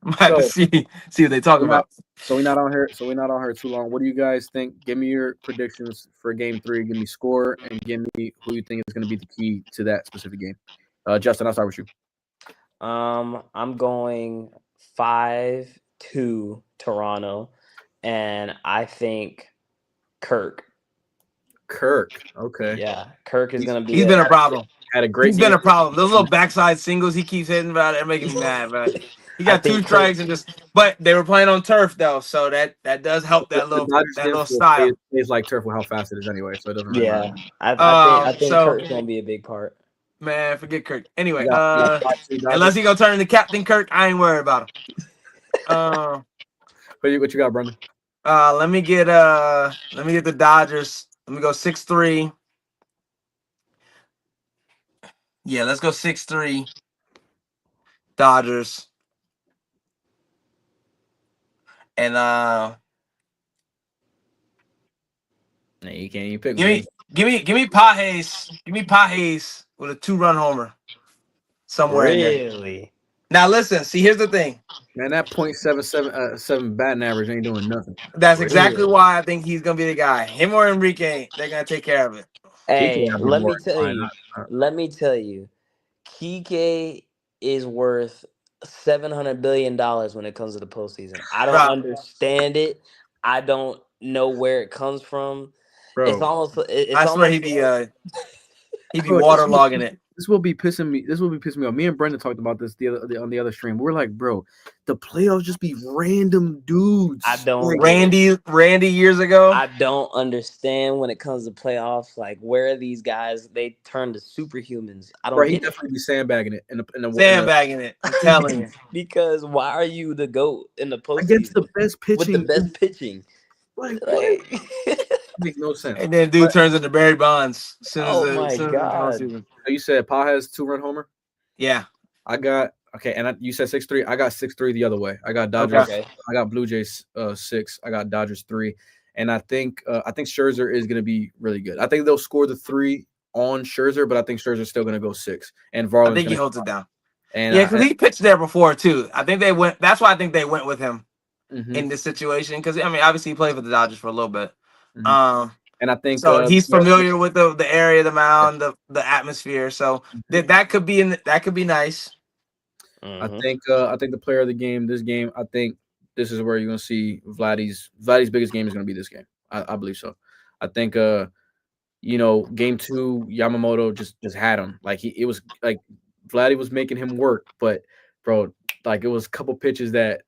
might have to see what they talk about. So we're not on here. So we're not on here too long. What do you guys think? Give me your predictions for Game 3. Give me score and give me who you think is going to be the key to that specific game. Justin, I'll start with you. I'm going 5-2 Toronto, and I think Kirk. Okay. Yeah, Kirk is gonna be. He's been a problem. Had a great. He's been a problem. Those little backside singles he keeps hitting, about it making me mad, man. He got 2 strikes and but they were playing on turf though, so that does help that little style. It's like turf with how fast it is anyway, so it doesn't really matter. I think Kirk's gonna be a big part. Man, forget Kirk. Anyway, unless he gonna turn into Captain Kirk, I ain't worried about him. What you got, Brendan? Let me get the Dodgers. Let me go 6-3. Yeah, let's go 6-3. Dodgers. And you can't even pick. Give me Pages. Give me Pages with a 2-run homer somewhere in there. Really? Now listen, see, here's the thing. Man, that .777 batting average ain't doing nothing. That's exactly why I think he's gonna be the guy. Him or Enrique, they're gonna take care of it. Hey, let me tell you, Kike is worth $700 billion when it comes to the postseason. I don't understand it. I don't know where it comes from. Bro, it's almost. I swear he'd be waterlogging it. This will be pissing me off. Me and Brendan talked about this on the other stream. We're like, bro, the playoffs just be random dudes. I don't. Randy years ago. I don't understand when it comes to playoffs. Like, where are these guys? They turn to superhumans. I don't. Bro, he definitely be sandbagging it sandbagging it. I'm telling you. Because why are you the GOAT in the postseason against the best pitching? With the best pitching. Like makes no sense. And then dude turns into Barry Bonds. My God! You said Pa has 2-run homer. Yeah, I got and you said 6-3. I got 6-3 the other way. I got Dodgers. Okay. I got Blue Jays 6. I got Dodgers 3, and I think Scherzer is gonna be really good. I think they'll score the 3 on Scherzer, but I think Scherzer's still gonna go 6. And Varland. I think he holds it down. And because he pitched there before too. I think they went. That's why I think they went with him. In this situation, because I mean, obviously he played for the Dodgers for a little bit, and I think so he's familiar with the area, the mound, the atmosphere. So that could be nice. I think the player of the game, this game, I think this is where you're gonna see Vladdy's biggest game is gonna be this game. I believe so. I think Game 2, Yamamoto just had him. Like it was like Vladdy was making him work, but bro, like it was a couple pitches that.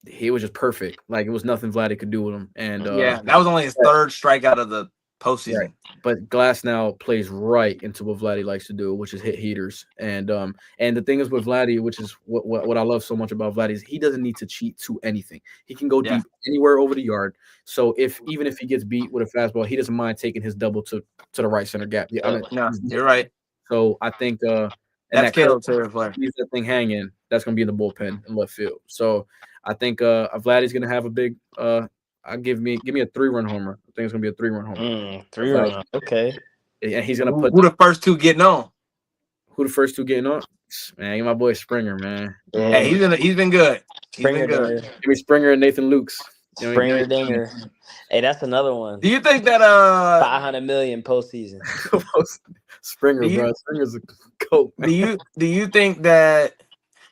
He was just perfect. Like it was nothing Vladdy could do with him. And that was only his 3rd strikeout of the postseason. Right. But Glass now plays right into what Vladdy likes to do, which is hit heaters. And the thing is with Vladdy, which is what I love so much about Vladdy, is he doesn't need to cheat to anything. He can go deep anywhere over the yard. So even if he gets beat with a fastball, he doesn't mind taking his double to the right center gap. You're right. So I think that's killed to leaves that thing hanging. That's gonna be in the bullpen in left field. So I think Vladdy's gonna have a big. Give me a 3-run homer. I think it's gonna be a 3-run homer. 3-run. Okay. And he's gonna put who the first 2 getting on. Who the first 2 getting on? Man, my boy Springer, man. Hey, he's been good. Springer, good. Give me Springer and Nathan Lukes. Springer Dinger. Hey, that's another one. Do you think that $500 million postseason? Springer, bro. Springer's a goat. Man. Do you think that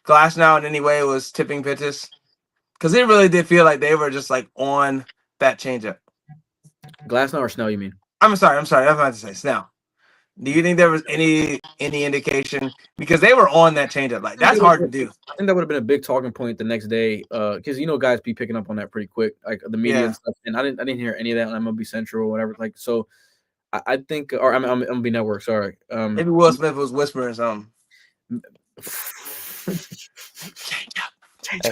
Glasnow in any way was tipping pitches? Because it really did feel like they were just like on that changeup. Glasnow or Snell, you mean? I'm sorry. I was about to say Snell. Do you think there was any indication? Because they were on that changeup. Like that's hard to do. I think that would have been a big talking point the next day. Because guys be picking up on that pretty quick, like the media and stuff. And I didn't hear any of that on MLB Central or whatever. Like so, I think, or I'm MLB Network. Sorry. Maybe Will Smith was whispering something.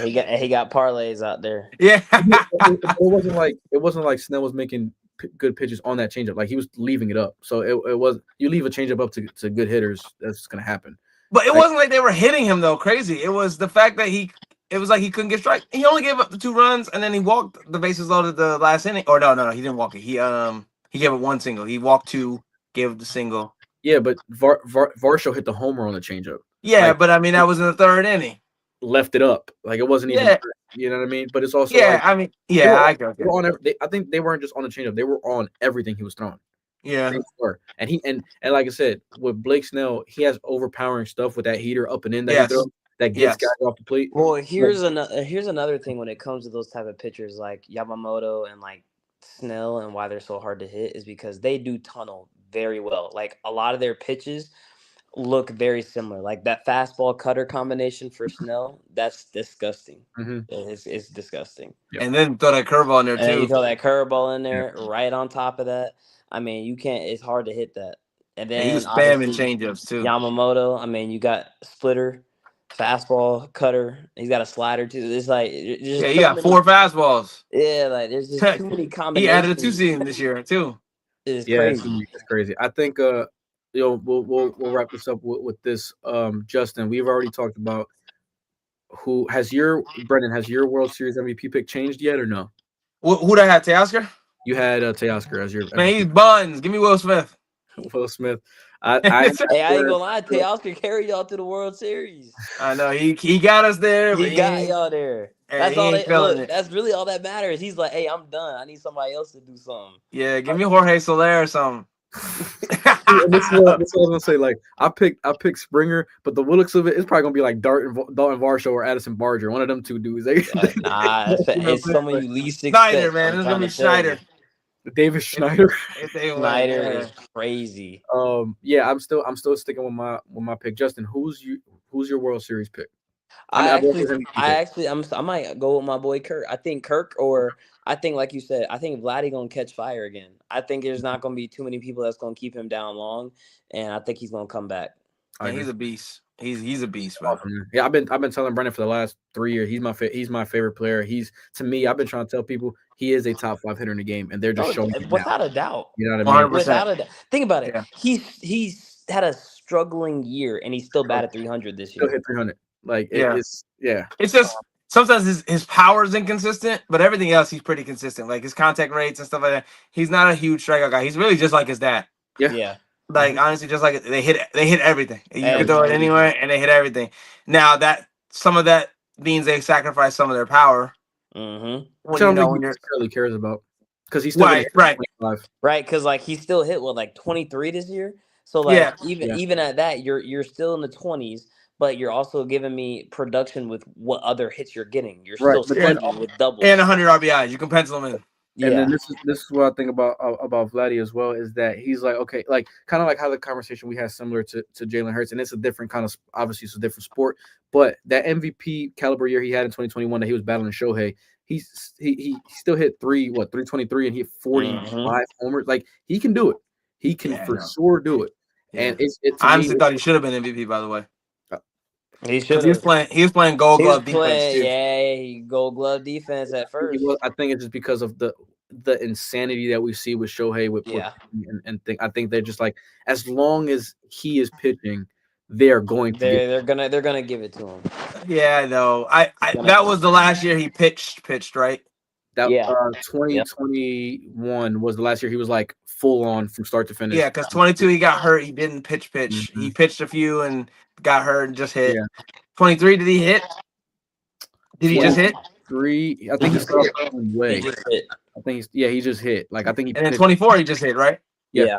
He got parlays out there. Yeah, it wasn't like Snell was making good pitches on that changeup. Like he was leaving it up. So it was you leave a changeup up to good hitters. That's gonna happen. But it wasn't like they were hitting him though. Crazy. It was the fact that it was like he couldn't get strike. He only gave up the 2 runs and then he walked the bases loaded the last inning. Or no, he didn't walk it. He gave up 1 single. He walked 2 gave up the single. Yeah, but Varsho hit the homer on the changeup. Yeah, like, but I mean that was in the third inning. Left it up. Like it wasn't even. Yeah. You know what I mean? But it's also I mean, I go. I think they weren't just on the changeup. They were on everything he was throwing. Yeah. They were. And he and like I said, with Blake Snell, he has overpowering stuff with that heater up and in that he throws that gets guys off the plate. Well, here's another thing when it comes to those type of pitchers like Yamamoto and like Snell, and why they're so hard to hit is because they do tunnel very well. Like a lot of their pitches look very similar. Like that fastball cutter combination for Snell, that's disgusting. Mm-hmm. It's disgusting. Yep. And then throw that curveball in there too. And you throw that curveball in there right on top of that. I mean, you can't. It's hard to hit that. And then he was spamming changeups too. Yamamoto. I mean, you got splitter, fastball, cutter. He's got a slider too. It's like he got 4 fastballs. Yeah, like there's just too many combinations. He added a 2-seam this year too. It's crazy. It's crazy. I think we'll wrap this up with this. Justin, we've already talked about Brendan, has your World Series MVP pick changed yet or no? Who'd I have, Teoscar? You had Teoscar as your man. He's buns. Give me Will Smith. Will Smith. I ain't gonna lie. Teoscar carried y'all to the World Series. I know he got us there. He got y'all there. That's all. That's really all that matters. He's like, hey, I'm done. I need somebody else to do something. Yeah, give me Jorge Soler or something. This is what I was gonna say. Like I picked Springer, but the looks of it, it's probably gonna be like Dalton Varsho or Addison Barger, one of them two dudes. Nah, it's someone you least expect. Schneider, man, it's gonna be Schneider. David Schneider. Schneider is crazy. Yeah, I'm still sticking with my pick. Justin, who's your World Series pick? I might go with my boy Kirk. I think Kirk, or I think, like you said, I think Vladdy gonna catch fire again. I think there's not gonna be too many people that's gonna keep him down long, and I think he's gonna come back. He's a beast. He's a beast, bro. Yeah, I've been telling Brendan for the last 3 years. He's my favorite player. To me, I've been trying to tell people he is a top 5 hitter in the game, and they're just showing it without a doubt. You know what I mean? 100%. Without a doubt. Think about it. Yeah. He's had a struggling year, and he's still batted 300 this year. Still hit 300. Like it's just sometimes his power is inconsistent, but everything else he's pretty consistent. Like his contact rates and stuff like that. He's not a huge strikeout guy. He's really just like his dad. Yeah. Like honestly, just like they hit everything. You can throw it anywhere, and they hit everything. Now that some of that means they sacrifice some of their power. Mm-hmm. Which I don't think he really cares about, because he's still right. Because like he still hit 23 this year. So like even at that, you're still in the 20s, but you're also giving me production with what other hits you're getting. You're still slugging with doubles and 100 RBIs. You can pencil them in. Yeah. And then this is what I think about Vladdy as well, is that he's like, okay, like kind of like how the conversation we had similar to Jalen Hurts, and it's a different kind of, obviously it's a different sport, but that MVP caliber year he had in 2021 that he was battling Shohei, he still hit 323 and he hit 45 homers. Like he can do it. He can sure do it. And I honestly thought he should have been MVP, by the way. He should. He was playing Gold Glove defense too. Yeah, Gold Glove defense at first. I think it's just because of the insanity that we see with Shohei I think they're just like, as long as he is pitching, they're gonna give it to him. Yeah, I know. That was the last year he pitched, right? That 2021 was the last year he was like full on from start to finish. Yeah, because 22 he got hurt. He didn't pitch. Mm-hmm. He pitched a few and got hurt and just hit. Yeah. 23, did he hit? Did he just hit? 3, I think he started way. He just hit. I think he just hit. Like I think he. And then 24 he just hit, right? Yeah.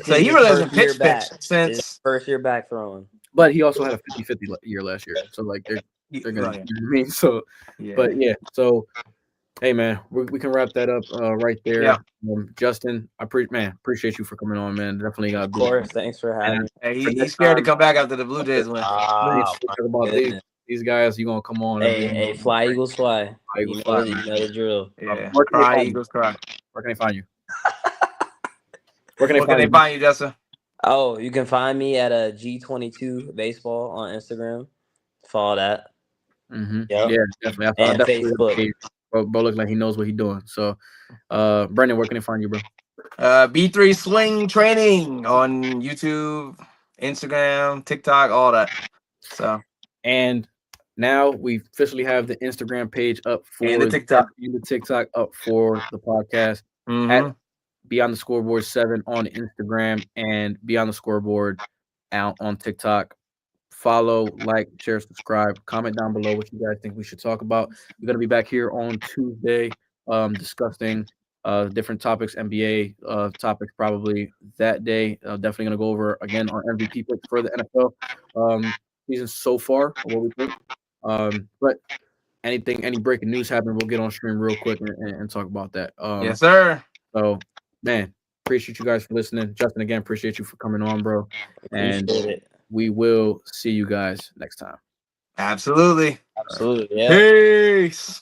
So he really hasn't pitched since his first year back throwing. But he also had a 50-50 year last year. So like they're gonna. Right. You know what I mean? So, but so. Hey man, we can wrap that up right there. Yeah. Justin, I appreciate you for coming on, man. Definitely got. Of course, thanks for having me. Hey, he's scared to come back after the Blue Jays win. These guys, you gonna come on? Hey, fly Eagles fly. You know the drill. Yeah. Cry Eagles cry. Where can they find you? Where can they find you, Justin? Oh, you can find me at G22 Baseball on Instagram. Follow that. Mm-hmm. Yep. Yeah, definitely. And Facebook. Bro looks like he knows what he's doing. So, Brendan, where can they find you, bro? B3 Swing Training on YouTube, Instagram, TikTok, all that. So, and now we officially have the Instagram page up for the TikTok up for the podcast. Mm-hmm. At Beyond the Scoreboard 7 on Instagram and Beyond the Scoreboard out on TikTok. Follow, like, share, subscribe, comment down below what you guys think we should talk about. We're gonna be back here on Tuesday, discussing different topics, NBA topics probably that day. Definitely gonna go over again our MVP picks for the NFL season so far, what we think. But any breaking news happen, we'll get on stream real quick and talk about that. Yes, sir. So, man, appreciate you guys for listening. Justin, again, appreciate you for coming on, bro. And we will see you guys next time. Absolutely. Absolutely. Yeah. Peace.